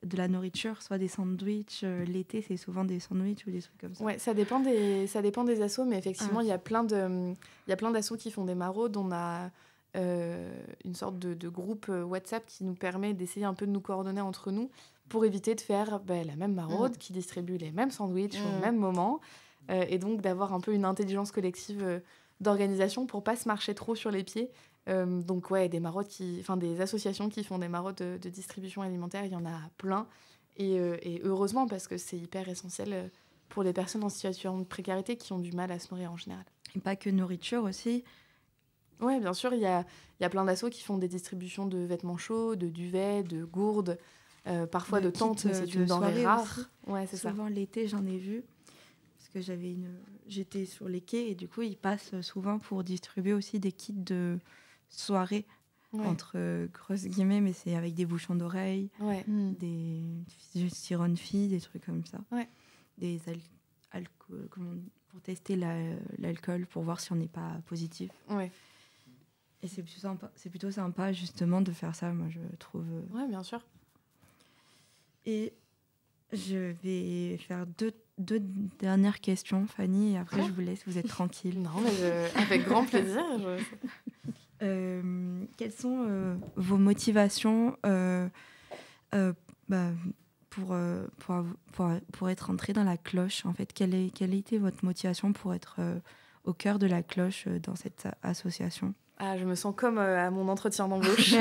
de la nourriture, soit des sandwichs. L'été, c'est souvent des sandwichs ou des trucs comme ça. Ouais, ça dépend des assos, mais effectivement, il y a plein d'assos qui font des maraudes. On a une sorte de groupe WhatsApp qui nous permet d'essayer un peu de nous coordonner entre nous pour éviter de faire la même maraude qui distribue les mêmes sandwichs au même moment et donc d'avoir un peu une intelligence collective d'organisation pour pas se marcher trop sur les pieds. Donc des maraudes des associations qui font des maraudes de distribution alimentaire, il y en a plein et heureusement parce que c'est hyper essentiel pour les personnes en situation de précarité qui ont du mal à se nourrir en général. Et pas que nourriture aussi. Oui, bien sûr, il y a plein d'assos qui font des distributions de vêtements chauds, de duvets, de gourdes, parfois de tentes, mais c'est une denrée rare. Ouais, c'est souvent ça. L'été, j'en ai vu. Parce que j'étais sur les quais et du coup, ils passent souvent pour distribuer aussi des kits de soirée, entre grosses guillemets, mais c'est avec des bouchons d'oreilles, des sironnes-filles, des trucs comme ça. Ouais. Des alcools, pour tester l'alcool, pour voir si on n'est pas positif. Ouais. Et c'est plutôt sympa, justement, de faire ça, moi, je trouve. Ouais, bien sûr. Et je vais faire deux dernières questions, Fanny, et après je vous laisse, vous êtes tranquille. Non, mais avec grand plaisir. Quelles sont vos motivations pour être entrée dans la cloche, en fait? Quelle a été votre motivation pour être au cœur de la cloche dans cette association? Ah, je me sens comme à mon entretien d'embauche.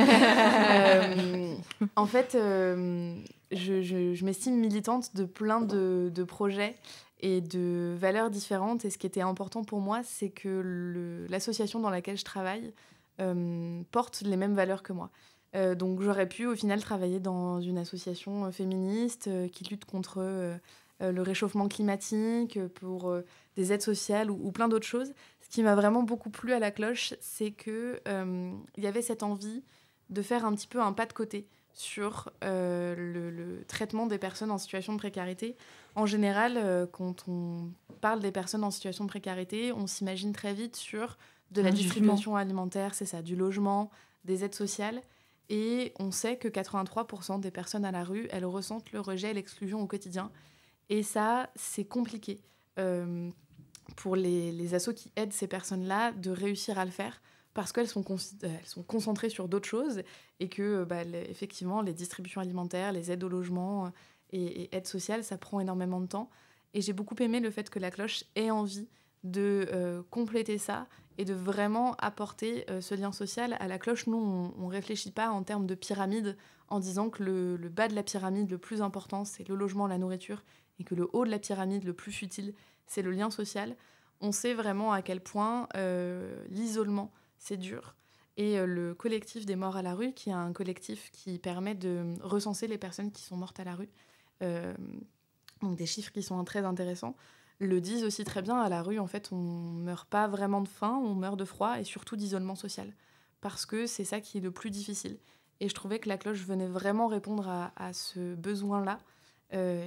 En fait, je m'estime militante de plein de projets et de valeurs différentes. Et ce qui était important pour moi, c'est que l'association dans laquelle je travaille porte les mêmes valeurs que moi. Donc j'aurais pu au final travailler dans une association féministe qui lutte contre le réchauffement climatique, pour des aides sociales ou plein d'autres choses. Ce qui m'a vraiment beaucoup plu à la cloche, c'est qu'il y avait cette envie de faire un petit peu un pas de côté sur le traitement des personnes en situation de précarité. En général, quand on parle des personnes en situation de précarité, on s'imagine très vite sur de la distribution alimentaire, c'est ça, du logement, des aides sociales. Et on sait que 83% des personnes à la rue, elles ressentent le rejet et l'exclusion au quotidien. Et ça, c'est compliqué pour les assos qui aident ces personnes-là de réussir à le faire parce qu'elles sont concentrées sur d'autres choses et que, effectivement, les distributions alimentaires, les aides au logement et aides sociales, ça prend énormément de temps. Et j'ai beaucoup aimé le fait que la cloche ait envie de compléter ça et de vraiment apporter ce lien social. À la cloche, nous, on ne réfléchit pas en termes de pyramide en disant que le bas de la pyramide, le plus important, c'est le logement, la nourriture, et que le haut de la pyramide, le plus futile, c'est le lien social. On sait vraiment à quel point l'isolement, c'est dur. Et le collectif des morts à la rue, qui est un collectif qui permet de recenser les personnes qui sont mortes à la rue, donc des chiffres qui sont très intéressants, le disent aussi très bien. À la rue, en fait, on meurt pas vraiment de faim, on meurt de froid et surtout d'isolement social. Parce que c'est ça qui est le plus difficile. Et je trouvais que la cloche venait vraiment répondre à ce besoin-là,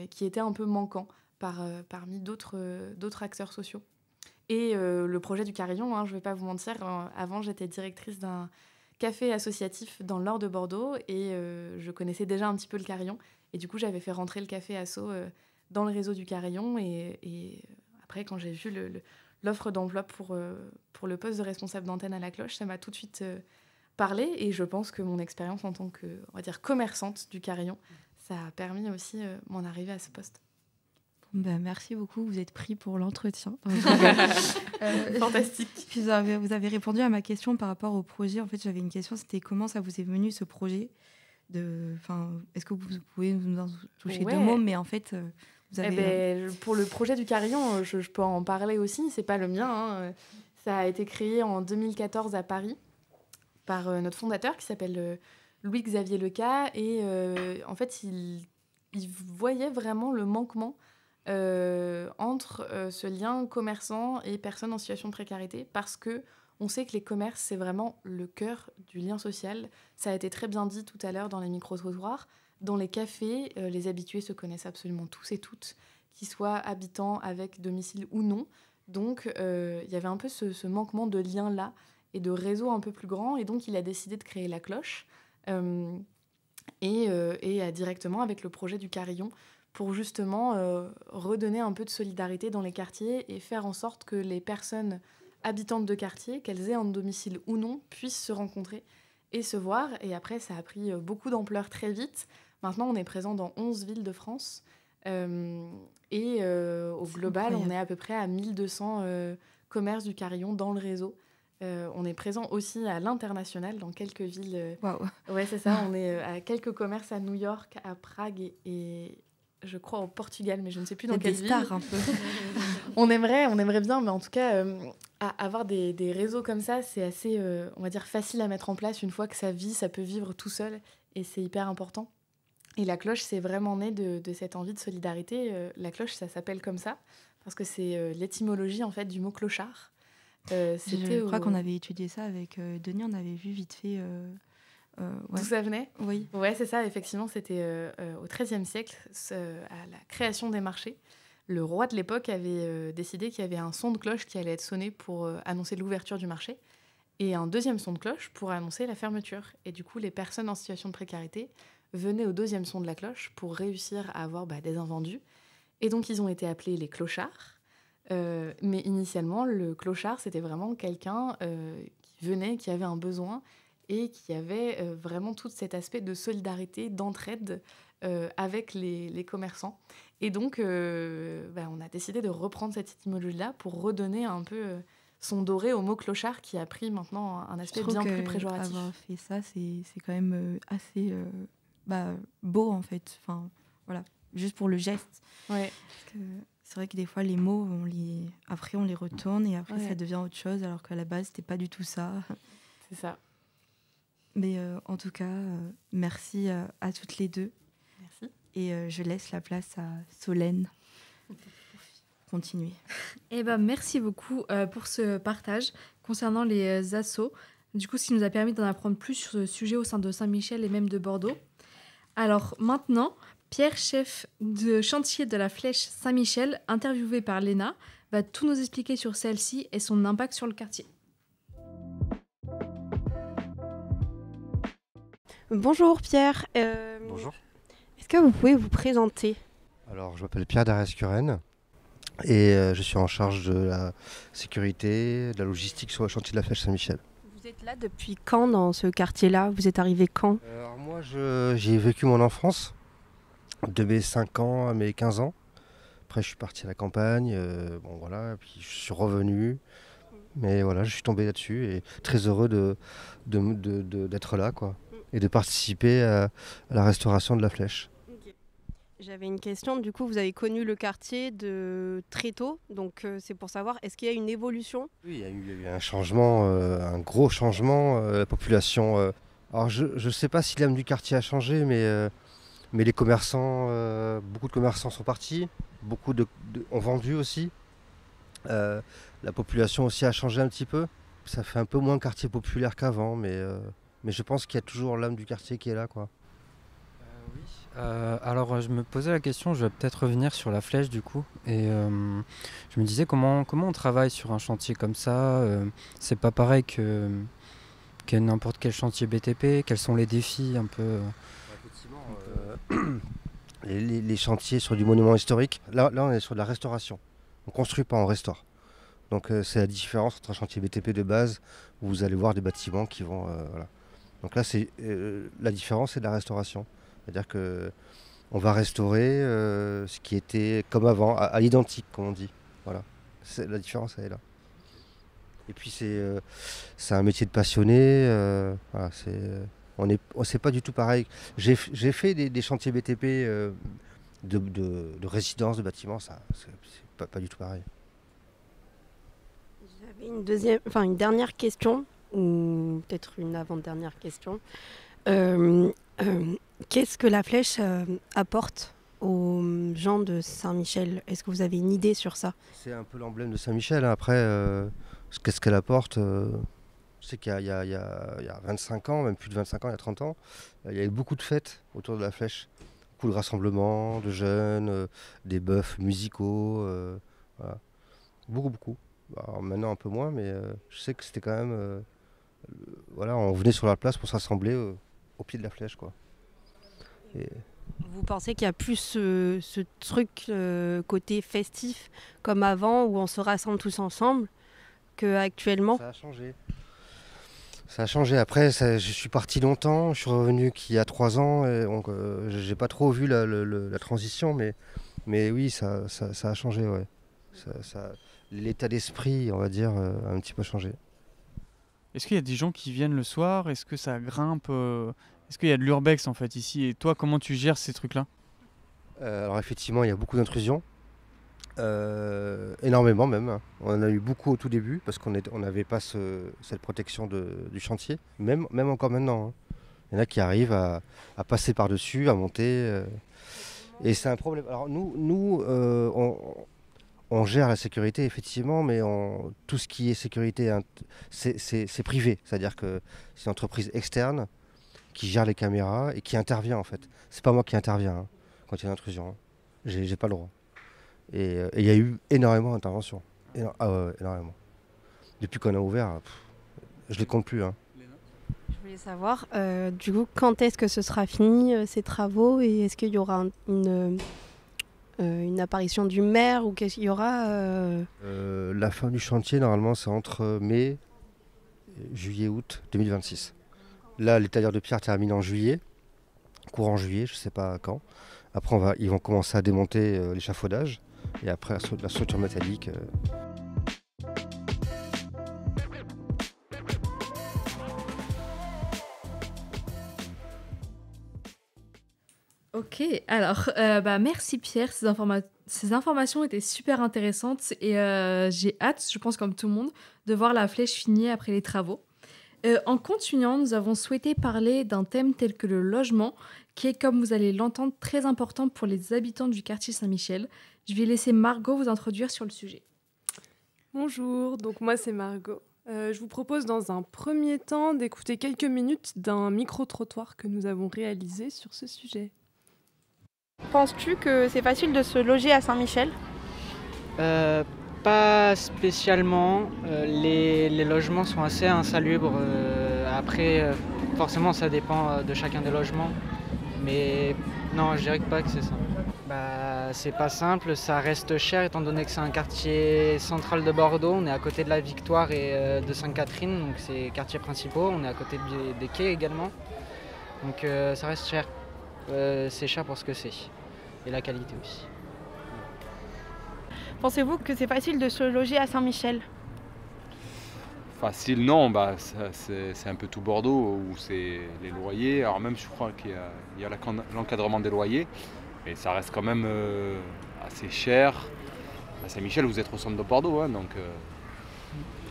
qui était un peu manquant parmi d'autres acteurs sociaux. Et le projet du Carillon, je ne vais pas vous mentir, avant j'étais directrice d'un café associatif dans le nord de Bordeaux et je connaissais déjà un petit peu le Carillon. Et du coup, j'avais fait rentrer le café asso dans le réseau du Carillon. Et après, quand j'ai vu l'offre d'emploi pour le poste de responsable d'antenne à la cloche, ça m'a tout de suite parlé. Et je pense que mon expérience en tant que, on va dire, commerçante du Carillon, ça a permis aussi mon arrivée à ce poste. Merci beaucoup, vous êtes pris pour l'entretien. Fantastique. Puis vous avez répondu à ma question par rapport au projet. En fait, j'avais une question, c'était comment ça vous est venu ce projet est-ce que vous pouvez nous en toucher deux mots, mais en fait, vous avez... pour le projet du Carillon, je peux en parler aussi, c'est pas le mien. Ça a été créé en 2014 à Paris par notre fondateur qui s'appelle Louis-Xavier Leca. Et en fait, il voyait vraiment le manquement entre ce lien commerçant et personnes en situation de précarité, parce que on sait que les commerces, c'est vraiment le cœur du lien social. Ça a été très bien dit tout à l'heure dans les micro-trottoirs. Dans les cafés, les habitués se connaissent absolument tous et toutes, qu'ils soient habitants avec domicile ou non. Donc, il y avait un peu ce manquement de lien-là et de réseau un peu plus grand. Et donc, il a décidé de créer la cloche et directement avec le projet du Carillon pour justement redonner un peu de solidarité dans les quartiers et faire en sorte que les personnes habitantes de quartier, qu'elles aient un domicile ou non, puissent se rencontrer et se voir. Et après, ça a pris beaucoup d'ampleur très vite. Maintenant, on est présent dans 11 villes de France. Au global, on est à peu près à 1200 commerces du Carillon dans le réseau. On est présent aussi à l'international dans quelques villes. Waouh. Ouais, c'est ça. On est à quelques commerces à New York, à Prague et je crois au Portugal, mais je ne sais plus dans quelle ville. Des stars un peu. on aimerait bien, mais en tout cas, avoir des réseaux comme ça, c'est assez, on va dire, facile à mettre en place. Une fois que ça vit, ça peut vivre tout seul, et c'est hyper important. Et la cloche, c'est vraiment né de cette envie de solidarité. La cloche, ça s'appelle comme ça, parce que c'est l'étymologie, en fait, du mot clochard. Je crois qu'on avait étudié ça avec Denis, on avait vu vite fait... D'où ça venait ? Oui. Ouais, c'est ça, effectivement, c'était au XIIIe siècle, à la création des marchés. Le roi de l'époque avait décidé qu'il y avait un son de cloche qui allait être sonné pour annoncer l'ouverture du marché et un deuxième son de cloche pour annoncer la fermeture. Et du coup, les personnes en situation de précarité venaient au deuxième son de la cloche pour réussir à avoir des invendus. Et donc, ils ont été appelés les clochards. Mais initialement, le clochard, c'était vraiment quelqu'un qui venait, qui avait un besoin et qui avait vraiment tout cet aspect de solidarité, d'entraide avec les commerçants. Et donc, on a décidé de reprendre cette étymologie-là pour redonner un peu son doré au mot clochard qui a pris maintenant un aspect bien plus péjoratif. Avoir fait ça, c'est quand même assez beau, en fait. Enfin, voilà, juste pour le geste. Ouais. Parce que c'est vrai que des fois, les mots, après, on les retourne et après, ça devient autre chose, alors qu'à la base, c'était pas du tout ça. C'est ça. Mais en tout cas, merci à toutes les deux. Merci. Et je laisse la place à Solène pour continuer. Merci beaucoup pour ce partage concernant les assos. Du coup, ce qui nous a permis d'en apprendre plus sur ce sujet au sein de Saint-Michel et même de Bordeaux. Alors maintenant, Pierre, chef de chantier de la Flèche Saint-Michel, interviewé par Léna, va tout nous expliquer sur celle-ci et son impact sur le quartier. Bonjour Pierre. Bonjour. Est-ce que vous pouvez vous présenter ? Alors, je m'appelle Pierre Darès-Curen et je suis en charge de la sécurité, de la logistique sur le chantier de la Flèche Saint-Michel. Vous êtes là depuis quand dans ce quartier-là ? Vous êtes arrivé quand ? Alors moi, j'ai vécu mon enfance, de mes 5 ans à mes 15 ans. Après, je suis parti à la campagne, puis je suis revenu. Mais voilà, je suis tombé là-dessus et très heureux d'être là, quoi, et de participer à la restauration de la Flèche. J'avais une question, du coup vous avez connu le quartier de très tôt, donc c'est pour savoir, est-ce qu'il y a une évolution ? Oui, il y a eu un changement, un gros changement, la population... alors je ne sais pas si l'âme du quartier a changé, mais les commerçants, beaucoup de commerçants sont partis, beaucoup ont vendu aussi. La population aussi a changé un petit peu, ça fait un peu moins quartier populaire qu'avant, mais je pense qu'il y a toujours l'âme du quartier qui est là, quoi. Alors je me posais la question, je vais peut-être revenir sur la Flèche du coup, et je me disais comment on travaille sur un chantier comme ça, c'est pas pareil que n'importe quel chantier BTP, quels sont les défis un peu les chantiers sur du monument historique, là on est sur de la restauration, on construit pas, on restaure. Donc c'est la différence entre un chantier BTP de base où vous allez voir des bâtiments qui vont... voilà. Donc là c'est la différence, c'est de la restauration. C'est-à-dire qu'on va restaurer ce qui était comme avant, à l'identique, comme on dit. Voilà. La différence, elle est là. Et puis, c'est un métier de passionné. Voilà, c'est pas du tout pareil. J'ai fait des chantiers BTP de résidence, de bâtiments. C'est pas du tout pareil. J'avais une dernière question, ou peut-être une avant-dernière question. Qu'est-ce que la Flèche apporte aux gens de Saint-Michel ? Est-ce que vous avez une idée sur ça ? C'est un peu l'emblème de Saint-Michel. Après, qu'est-ce qu'elle apporte ? Je sais qu'il y a 25 ans, même plus de 25 ans, il y a 30 ans, il y avait beaucoup de fêtes autour de la Flèche. Beaucoup de rassemblements de jeunes, des bœufs musicaux. Voilà. Beaucoup. Alors, maintenant un peu moins, mais je sais que c'était quand même... voilà, on venait sur la place pour s'assembler au pied de la Flèche, quoi. Et... Vous pensez qu'il y a plus ce truc côté festif comme avant où on se rassemble tous ensemble qu'actuellement ? Ça a changé. Après, je suis parti longtemps, je suis revenu qu'il y a 3 ans, et donc j'ai pas trop vu la transition, mais oui, ça a changé, ouais. L'état d'esprit, on va dire, a un petit peu changé. Est-ce qu'il y a des gens qui viennent le soir ? Est-ce que ça grimpe ? Est-ce qu'il y a de l'urbex en fait ici ? Et toi, comment tu gères ces trucs-là ? Alors effectivement, il y a beaucoup d'intrusions. Énormément même. Hein. On en a eu beaucoup au tout début parce qu'on n'avait pas cette protection du chantier. Même encore maintenant. Hein. Il y en a qui arrivent à passer par-dessus, à monter. Et c'est un problème. Alors nous on gère la sécurité effectivement, mais tout ce qui est sécurité, c'est privé. C'est-à-dire que c'est une entreprise externe qui gère les caméras et qui intervient en fait. C'est pas moi qui interviens hein, quand il y a une intrusion. Hein. J'ai pas le droit. Et il y a eu énormément d'interventions. Énormément. Depuis qu'on a ouvert, je les compte plus. Hein. Je voulais savoir, du coup, quand est-ce que ce sera fini ces travaux et est-ce qu'il y aura une apparition du maire ou qu'est-ce qu'il y aura La fin du chantier, normalement, c'est entre mai, juillet, août 2026. Là, les tailleurs de pierre terminent en juillet, courant juillet, je ne sais pas quand. Après, ils vont commencer à démonter l'échafaudage et après la structure métallique. Ok, alors merci Pierre, ces informations étaient super intéressantes et j'ai hâte, je pense comme tout le monde, de voir la flèche finie après les travaux. En continuant, nous avons souhaité parler d'un thème tel que le logement, qui est, comme vous allez l'entendre, très important pour les habitants du quartier Saint-Michel. Je vais laisser Margot vous introduire sur le sujet. Bonjour, donc moi c'est Margot. Je vous propose dans un premier temps d'écouter quelques minutes d'un micro-trottoir que nous avons réalisé sur ce sujet. Penses-tu que c'est facile de se loger à Saint-Michel ? Pas spécialement. Les logements sont assez insalubres. Après, forcément, ça dépend de chacun des logements. Mais non, je dirais pas que c'est simple. C'est pas simple, ça reste cher étant donné que c'est un quartier central de Bordeaux. On est à côté de la Victoire et de Sainte-Catherine, donc c'est les quartiers principaux. On est à côté des quais également. Donc ça reste cher. C'est cher pour ce que c'est. Et la qualité aussi. Pensez-vous que c'est facile de se loger à Saint-Michel ? Facile, non, c'est un peu tout Bordeaux où c'est les loyers. Alors même je crois qu'il y a l'encadrement des loyers, mais ça reste quand même assez cher. À Saint-Michel, vous êtes au centre de Bordeaux, hein, donc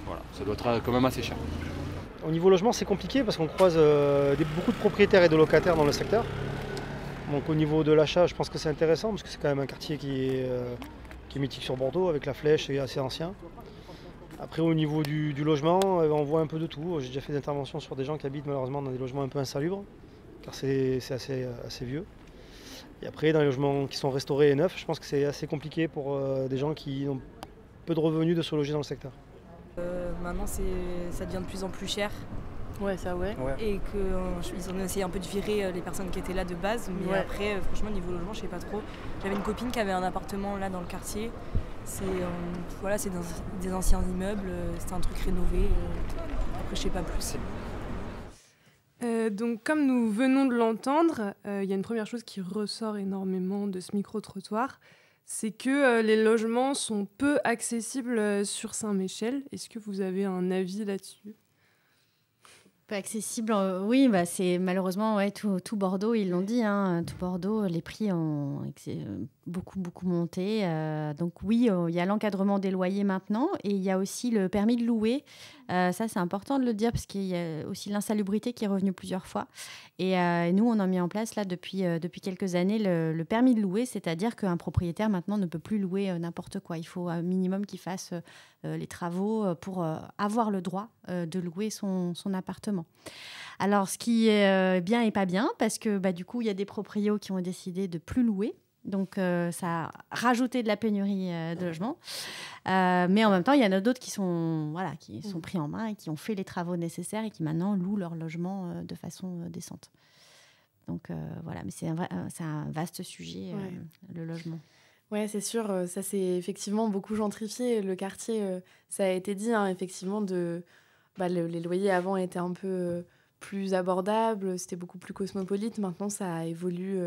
voilà, ça doit être quand même assez cher. Au niveau logement, c'est compliqué parce qu'on croise beaucoup de propriétaires et de locataires dans le secteur. Donc au niveau de l'achat, je pense que c'est intéressant parce que c'est quand même un quartier qui est mythique sur Bordeaux avec la Flèche et assez ancien. Après au niveau du logement, on voit un peu de tout. J'ai déjà fait des interventions sur des gens qui habitent malheureusement dans des logements un peu insalubres car c'est assez vieux. Et après dans les logements qui sont restaurés et neufs, je pense que c'est assez compliqué pour des gens qui ont peu de revenus de se loger dans le secteur. Maintenant ça devient de plus en plus cher. Ouais, ça ouais. Et qu'ils ont essayé un peu de virer les personnes qui étaient là de base, mais après, franchement, niveau logement, je sais pas trop. J'avais une copine qui avait un appartement là dans le quartier. C'est des anciens immeubles, c'était un truc rénové. Après, je sais pas plus. Donc, comme nous venons de l'entendre, il y a une première chose qui ressort énormément de ce micro-trottoir, c'est que les logements sont peu accessibles sur Saint-Michel. Est-ce que vous avez un avis là-dessus ? Peu accessible, oui, c'est malheureusement tout Bordeaux, ils l'ont dit, hein, tout Bordeaux, les prix ont beaucoup monté. Donc oui, il y a l'encadrement des loyers maintenant et il y a aussi le permis de louer. Ça, c'est important de le dire parce qu'il y a aussi l'insalubrité qui est revenue plusieurs fois. Et nous, on a mis en place là depuis quelques années le permis de louer, c'est-à-dire qu'un propriétaire maintenant ne peut plus louer n'importe quoi. Il faut un minimum qu'il fasse les travaux pour avoir le droit de louer son appartement. Alors, ce qui est bien et pas bien, parce que du coup, il y a des proprios qui ont décidé de plus louer. Donc, ça a rajouté de la pénurie de logements. Mais en même temps, il y en a d'autres qui sont pris en main et qui ont fait les travaux nécessaires et qui maintenant louent leur logement de façon décente. Donc, voilà. Mais c'est un vaste sujet, le logement. Oui, c'est sûr. Ça s'est effectivement beaucoup gentrifié. Le quartier, ça a été dit, hein, effectivement, les loyers avant étaient un peu plus abordables. C'était beaucoup plus cosmopolite. Maintenant, ça évolue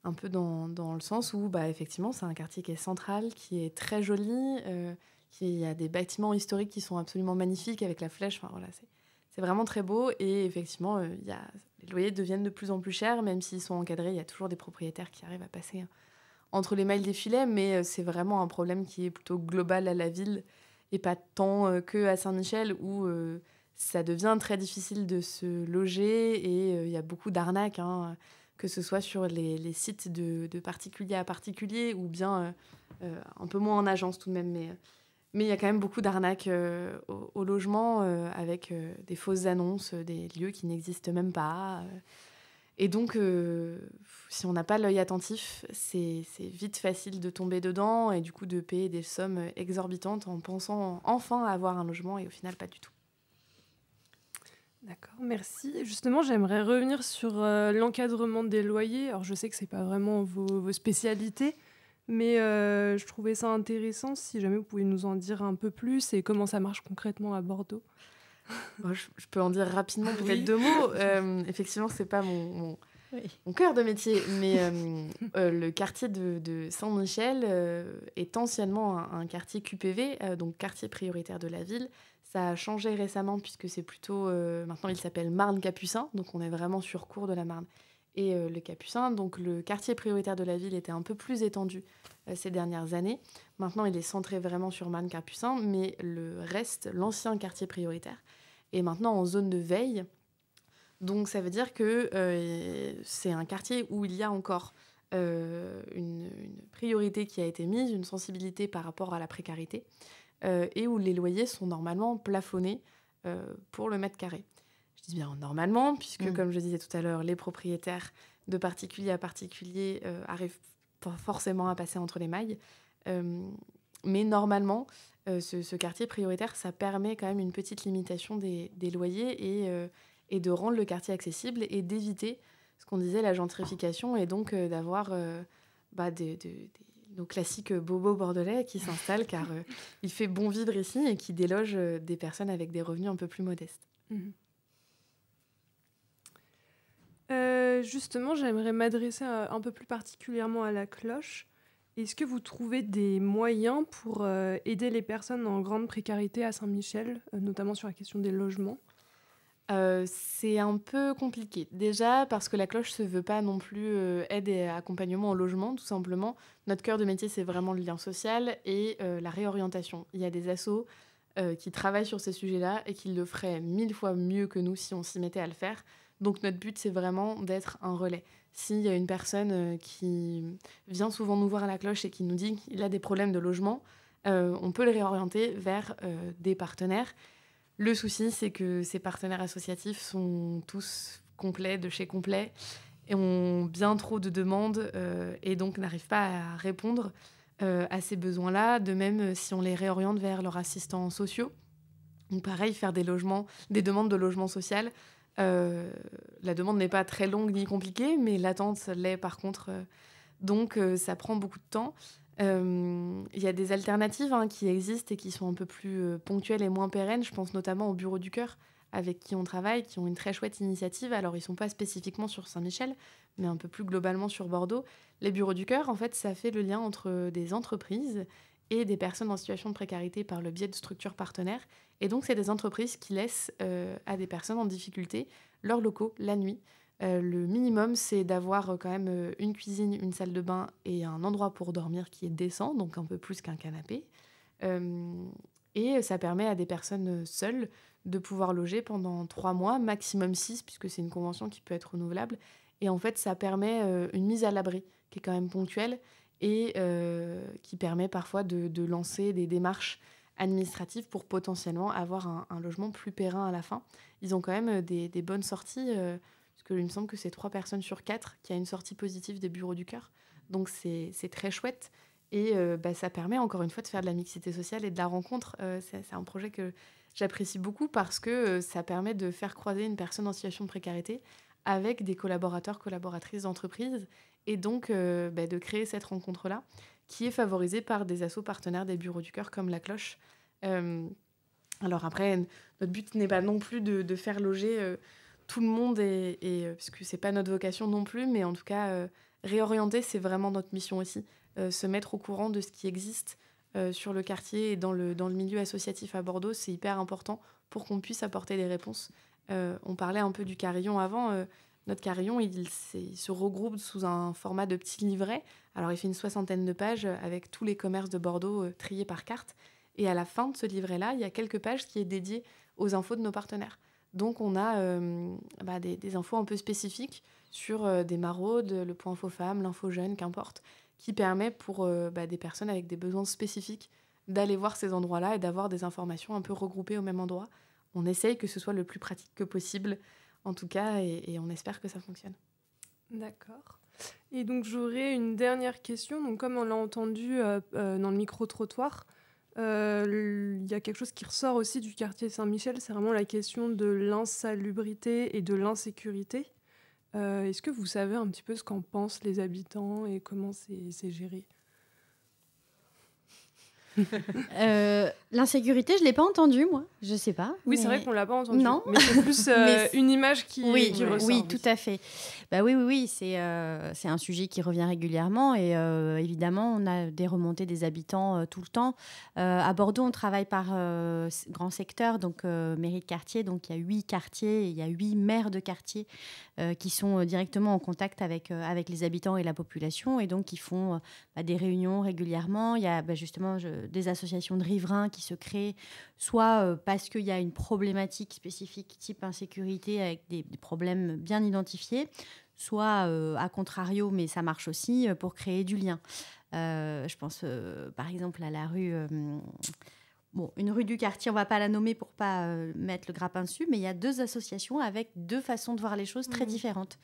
un peu dans le sens où, effectivement, c'est un quartier qui est central, qui est très joli. Il y a des bâtiments historiques qui sont absolument magnifiques avec la Flèche. Enfin, voilà, c'est vraiment très beau. Et effectivement, les loyers deviennent de plus en plus chers, même s'ils sont encadrés. Il y a toujours des propriétaires qui arrivent à passer entre les mailles des filets, mais c'est vraiment un problème qui est plutôt global à la ville et pas tant que à Saint-Michel où ça devient très difficile de se loger et il y a beaucoup d'arnaques, hein, que ce soit sur les sites de particulier à particulier ou bien un peu moins en agence tout de même, mais il y a quand même beaucoup d'arnaques au logement avec des fausses annonces, des lieux qui n'existent même pas. Et donc, si on n'a pas l'œil attentif, c'est vite facile de tomber dedans et du coup de payer des sommes exorbitantes en pensant enfin avoir un logement et au final pas du tout. D'accord, merci. Justement, j'aimerais revenir sur l'encadrement des loyers. Alors, je sais que ce n'est pas vraiment vos spécialités, mais je trouvais ça intéressant. Si jamais vous pouvez nous en dire un peu plus et comment ça marche concrètement à Bordeaux. Je peux en dire rapidement peut-être 2 mots. Effectivement, c'est pas mon cœur de métier, mais le quartier de Saint-Michel est anciennement un quartier QPV, donc quartier prioritaire de la ville. Ça a changé récemment puisque c'est plutôt... maintenant, il s'appelle Marne-Capucin, donc on est vraiment sur cours de la Marne. Et le Capucin, donc le quartier prioritaire de la ville était un peu plus étendu ces dernières années. Maintenant, il est centré vraiment sur Marne-Capucin, mais le reste, l'ancien quartier prioritaire, est maintenant en zone de veille. Donc ça veut dire que c'est un quartier où il y a encore une priorité qui a été mise, une sensibilité par rapport à la précarité, et où les loyers sont normalement plafonnés pour le mètre carré. Je dis bien normalement, puisque comme je disais tout à l'heure, les propriétaires de particulier à particulier arrivent pas forcément à passer entre les mailles. Mais normalement, ce quartier prioritaire, ça permet quand même une petite limitation des loyers et de rendre le quartier accessible et d'éviter ce qu'on disait, la gentrification, et donc d'avoir nos classiques bobos bordelais qui s'installent car il fait bon vivre ici et qui délogent des personnes avec des revenus un peu plus modestes. Justement, j'aimerais m'adresser un peu plus particulièrement à la cloche. Est-ce que vous trouvez des moyens pour aider les personnes en grande précarité à Saint-Michel, notamment sur la question des logements ? C'est un peu compliqué. Déjà parce que la cloche ne se veut pas non plus aide et accompagnement au logement, tout simplement. Notre cœur de métier, c'est vraiment le lien social et la réorientation. Il y a des assos qui travaillent sur ces sujets-là et qui le feraient 1000 fois mieux que nous si on s'y mettait à le faire. Donc notre but, c'est vraiment d'être un relais. S'il y a une personne qui vient souvent nous voir à la cloche et qui nous dit qu'il a des problèmes de logement, on peut le réorienter vers des partenaires. Le souci, c'est que ces partenaires associatifs sont tous complets de chez complet et ont bien trop de demandes et donc n'arrivent pas à répondre à ces besoins-là. De même, si on les réoriente vers leurs assistants sociaux, donc pareil, faire des demandes de logement social. La demande n'est pas très longue ni compliquée, mais l'attente l'est par contre. Donc ça prend beaucoup de temps. Il y a des alternatives qui existent et qui sont un peu plus ponctuelles et moins pérennes. Je pense notamment au Bureau du Cœur, avec qui on travaille, qui ont une très chouette initiative. Alors, ils ne sont pas spécifiquement sur Saint-Michel, mais un peu plus globalement sur Bordeaux. Les Bureaux du Cœur, en fait, ça fait le lien entre des entreprises et des personnes en situation de précarité par le biais de structures partenaires. Et donc, c'est des entreprises qui laissent à des personnes en difficulté leurs locaux la nuit. Le minimum, c'est d'avoir quand même une cuisine, une salle de bain et un endroit pour dormir qui est décent, donc un peu plus qu'un canapé. Et ça permet à des personnes seules de pouvoir loger pendant 3 mois, maximum 6, puisque c'est une convention qui peut être renouvelable. Et en fait, ça permet une mise à l'abri qui est quand même ponctuelle et qui permet parfois de lancer des démarches administratives pour potentiellement avoir un logement plus périn à la fin. Ils ont quand même des bonnes sorties, parce qu'il me semble que c'est 3 personnes sur 4 qui a une sortie positive des Bureaux du Cœur. Donc c'est très chouette. Et ça permet encore une fois de faire de la mixité sociale et de la rencontre. C'est un projet que j'apprécie beaucoup parce que ça permet de faire croiser une personne en situation de précarité avec des collaborateurs, collaboratrices d'entreprise, et donc de créer cette rencontre-là qui est favorisée par des assos partenaires des Bureaux du Cœur comme la Cloche. Alors après, notre but n'est pas non plus de faire loger tout le monde, parce que c'est pas notre vocation non plus, mais en tout cas, réorienter, c'est vraiment notre mission aussi. Se mettre au courant de ce qui existe sur le quartier et dans le milieu associatif à Bordeaux, c'est hyper important pour qu'on puisse apporter des réponses. On parlait un peu du carillon avant. Notre carillon, il se regroupe sous un format de petits livrets. Alors, il fait une 60aine de pages avec tous les commerces de Bordeaux triés par carte. Et à la fin de ce livret-là, il y a quelques pages qui est dédiées aux infos de nos partenaires. Donc, on a des infos un peu spécifiques sur des maraudes, le point info femmes, l'info jeune, qu'importe, qui permet pour des personnes avec des besoins spécifiques d'aller voir ces endroits-là et d'avoir des informations un peu regroupées au même endroit. On essaye que ce soit le plus pratique que possible, en tout cas, et on espère que ça fonctionne. D'accord. Et donc, j'aurais une dernière question. Donc, comme on l'a entendu dans le micro-trottoir, il y a quelque chose qui ressort aussi du quartier Saint-Michel, c'est vraiment la question de l'insalubrité et de l'insécurité. Est-ce que vous savez un petit peu ce qu'en pensent les habitants et comment c'est géré ? L'insécurité, je ne l'ai pas entendue, moi. Je ne sais pas. Oui, c'est vrai qu'on ne l'a pas entendue. Non. Mais c'est plus une image qui ressort. Oui, tout à fait. Oui, c'est un sujet qui revient régulièrement et évidemment, on a des remontées des habitants tout le temps. À Bordeaux, on travaille par grand secteur, donc mairie de quartier. Donc, il y a 8 quartiers et il y a 8 maires de quartier qui sont directement en contact avec les habitants et la population et donc qui font des réunions régulièrement. Il y a justement des associations de riverains qui se créent, soit parce qu'il y a une problématique spécifique type insécurité avec des problèmes bien identifiés, soit à contrario, mais ça marche aussi, pour créer du lien. Je pense par exemple à la rue bon, une rue du quartier, on ne va pas la nommer pour ne pas mettre le grappin dessus, mais il y a 2 associations avec 2 façons de voir les choses très différentes.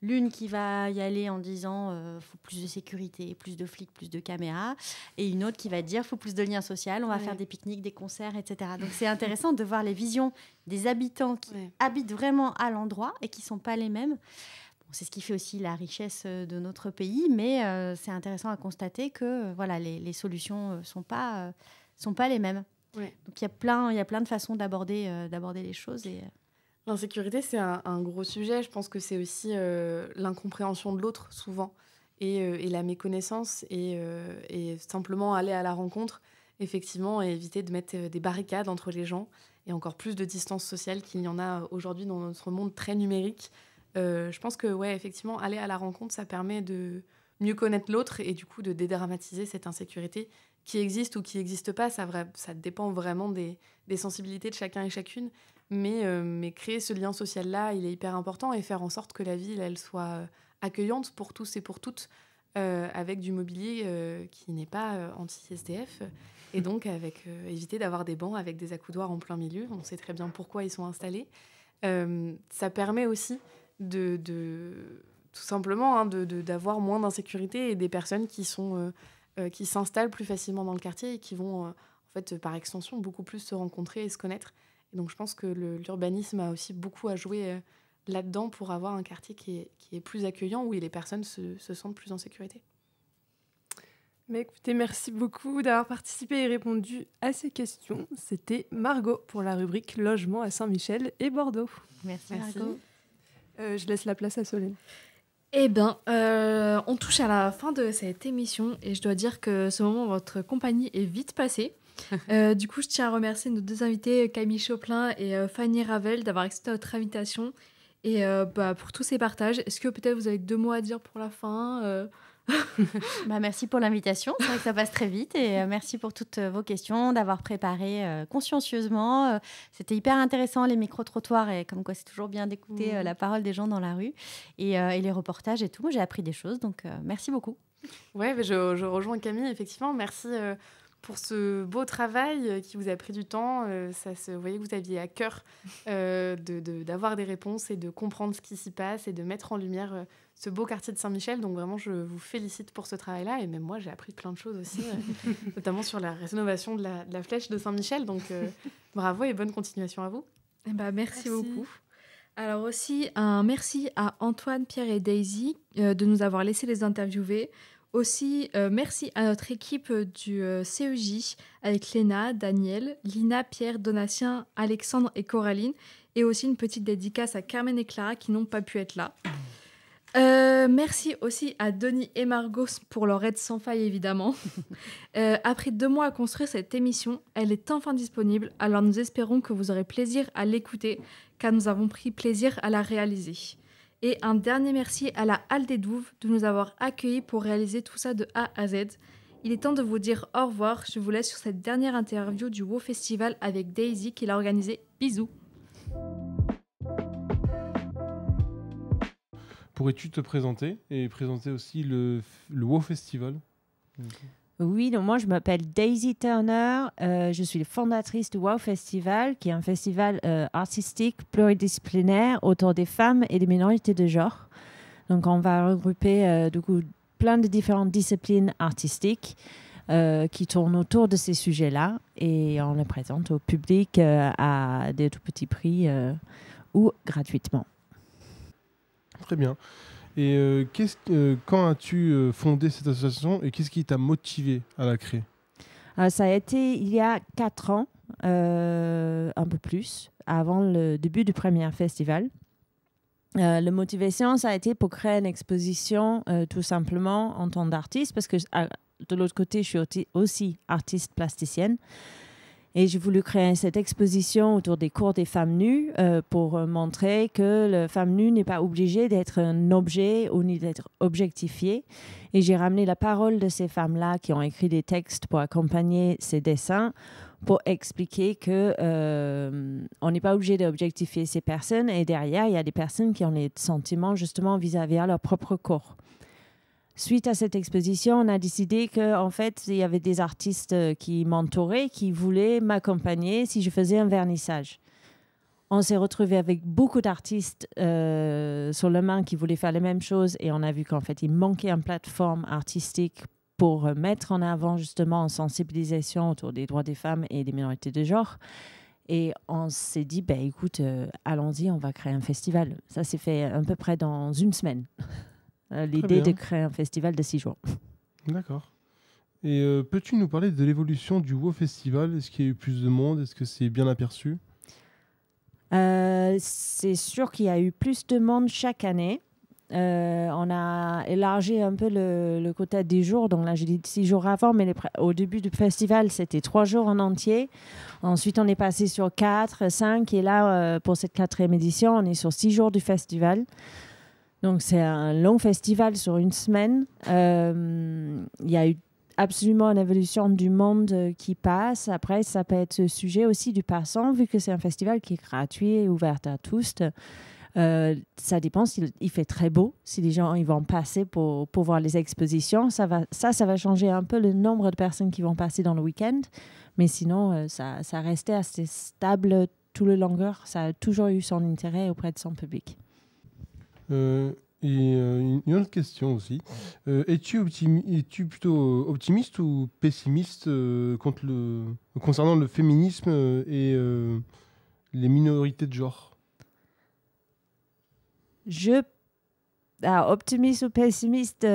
L'une qui va y aller en disant faut plus de sécurité, plus de flics, plus de caméras, et une autre qui va dire faut plus de liens sociaux, on va faire des pique-niques, des concerts, etc. Donc c'est intéressant de voir les visions des habitants qui habitent vraiment à l'endroit et qui ne sont pas les mêmes. Bon, c'est ce qui fait aussi la richesse de notre pays, mais c'est intéressant à constater que voilà, les solutions sont pas les mêmes. Ouais. Donc il y a plein de façons d'aborder les choses. L'insécurité, c'est un gros sujet. Je pense que c'est aussi l'incompréhension de l'autre, souvent, et la méconnaissance, et simplement aller à la rencontre, effectivement, et éviter de mettre des barricades entre les gens, et encore plus de distance sociale qu'il y en a aujourd'hui dans notre monde très numérique. Je pense que, effectivement, aller à la rencontre, ça permet de mieux connaître l'autre et du coup de dédramatiser cette insécurité qui existe ou qui n'existe pas. Ça dépend vraiment des sensibilités de chacun et chacune. Mais créer ce lien social-là, il est hyper important, et faire en sorte que la ville, elle soit accueillante pour tous et pour toutes, avec du mobilier qui n'est pas anti-SDF. Et donc, éviter d'avoir des bancs avec des accoudoirs en plein milieu. On sait très bien pourquoi ils sont installés. Ça permet aussi tout simplement d'avoir moins d'insécurité et des personnes qui s'installent plus facilement dans le quartier et qui vont, en fait, par extension, beaucoup plus se rencontrer et se connaître. Et donc, je pense que l'urbanisme a aussi beaucoup à jouer là-dedans pour avoir un quartier qui est plus accueillant, où les personnes se sentent plus en sécurité. Mais écoutez, merci beaucoup d'avoir participé et répondu à ces questions. C'était Margot pour la rubrique Logement à Saint-Michel et Bordeaux. Merci. Margot. Je laisse la place à Solène. Eh bien, on touche à la fin de cette émission et je dois dire que ce moment, votre compagnie est vite passé. Du coup, je tiens à remercier nos 2 invités, Camille Choplin et Fanny Ravel, d'avoir accepté notre invitation et pour tous ces partages. Est-ce que peut-être vous avez 2 mots à dire pour la fin Merci pour l'invitation. C'est vrai que ça passe très vite et merci pour toutes vos questions, d'avoir préparé consciencieusement. C'était hyper intéressant, les micro-trottoirs, et comme quoi c'est toujours bien d'écouter la parole des gens dans la rue et les reportages et tout. Moi, j'ai appris des choses, donc merci beaucoup. Ouais, mais je rejoins Camille, effectivement. Merci pour ce beau travail qui vous a pris du temps. Vous voyez que vous aviez à cœur d'avoir des réponses et de comprendre ce qui s'y passe et de mettre en lumière ce beau quartier de Saint-Michel. Donc vraiment, je vous félicite pour ce travail-là. Et même moi, j'ai appris plein de choses aussi, notamment sur la rénovation de la flèche de Saint-Michel. Donc bravo et bonne continuation à vous. Merci beaucoup. Alors aussi, un merci à Antoine, Pierre et Daisy de nous avoir laissé les interviewer. Aussi, merci à notre équipe du CEJ avec Léna, Daniel, Lina, Pierre, Donatien, Alexandre et Coraline. Et aussi une petite dédicace à Carmen et Clara qui n'ont pas pu être là. Merci aussi à Denis et Margot pour leur aide sans faille, évidemment. Après 2 mois à construire cette émission, elle est enfin disponible. Alors nous espérons que vous aurez plaisir à l'écouter, car nous avons pris plaisir à la réaliser. Et un dernier merci à la Halle des Douves de nous avoir accueillis pour réaliser tout ça de A à Z. Il est temps de vous dire au revoir. Je vous laisse sur cette dernière interview du WoW Festival avec Daisy qui l'a organisée. Bisous. Pourrais-tu te présenter et présenter aussi le WoW Festival ? Oui, donc moi je m'appelle Daisy Turner, je suis la fondatrice du WOW Festival, qui est un festival artistique pluridisciplinaire autour des femmes et des minorités de genre. Donc on va regrouper du coup plein de différentes disciplines artistiques qui tournent autour de ces sujets-là, et on les présente au public à des tout petits prix ou gratuitement. Très bien. Et quand as-tu fondé cette association et qu'est-ce qui t'a motivé à la créer ? Ça a été il y a 4 ans, un peu plus, avant le début du premier festival. La motivation, ça a été pour créer une exposition tout simplement en tant d'artiste, parce que de l'autre côté, je suis aussi artiste plasticienne. Et j'ai voulu créer cette exposition autour des cours des femmes nues pour montrer que la femme nue n'est pas obligée d'être un objet ou ni d'être objectifiée. Et j'ai ramené la parole de ces femmes-là qui ont écrit des textes pour accompagner ces dessins, pour expliquer que on n'est pas obligé d'objectifier ces personnes. Et derrière, il y a des personnes qui ont des sentiments justement vis-à-vis de leur propre corps. suite à cette exposition, on a décidé qu'en fait, il y avait des artistes qui m'entouraient, qui voulaient m'accompagner si je faisais un vernissage. On s'est retrouvés avec beaucoup d'artistes sur le Mans qui voulaient faire les mêmes choses et on a vu qu'en fait, il manquait une plateforme artistique pour mettre en avant justement une sensibilisation autour des droits des femmes et des minorités de genre. Et on s'est dit, écoute, allons-y, on va créer un festival. Ça s'est fait à peu près dans une semaine. L'idée de créer un festival de 6 jours. D'accord. Et peux-tu nous parler de l'évolution du WoW Festival? Est-ce qu'il y a eu plus de monde? Est-ce que c'est bien aperçu? C'est sûr qu'il y a eu plus de monde chaque année. On a élargi un peu le quota des jours. Donc là, j'ai dit 6 jours avant, mais au début du festival, c'était 3 jours en entier. Ensuite, on est passé sur 4, 5. Et là, pour cette 4e édition, on est sur 6 jours du festival. Donc, c'est un long festival sur une semaine. Il y a eu absolument une évolution du monde qui passe. Après, ça peut être ce sujet aussi du passant, vu que c'est un festival qui est gratuit et ouvert à tous. Ça dépend s'il fait très beau, si les gens ils vont passer pour voir les expositions. Ça va changer un peu le nombre de personnes qui vont passer dans le week-end. Mais sinon, ça restait assez stable tout le longueur. Ça a toujours eu son intérêt auprès de son public. Une autre question aussi. Es-tu plutôt optimiste ou pessimiste concernant le féminisme et les minorités de genre? Optimiste ou pessimiste,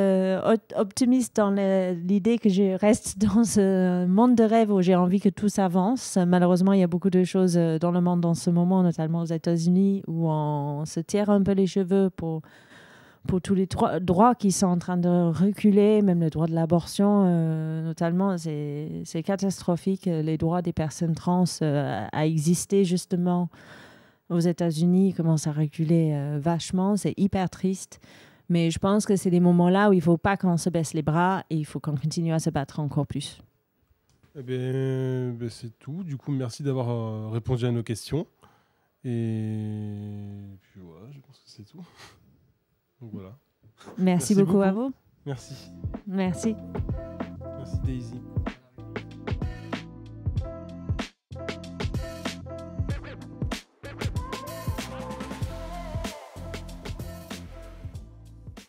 optimiste dans l'idée que je reste dans ce monde de rêve où j'ai envie que tout s'avance. Malheureusement, il y a beaucoup de choses dans le monde en ce moment, notamment aux États-Unis, où on se tire un peu les cheveux pour tous les droits qui sont en train de reculer, même le droit de l'abortion, notamment, c'est catastrophique. Les droits des personnes trans à exister, justement, aux États-Unis commencent à reculer vachement. C'est hyper triste. Mais je pense que c'est des moments-là où il ne faut pas qu'on se baisse les bras et il faut qu'on continue à se battre encore plus. C'est tout. Du coup, merci d'avoir répondu à nos questions. Et puis voilà, je pense que c'est tout. Donc voilà. Merci beaucoup à vous. Merci. Merci. Merci Daisy.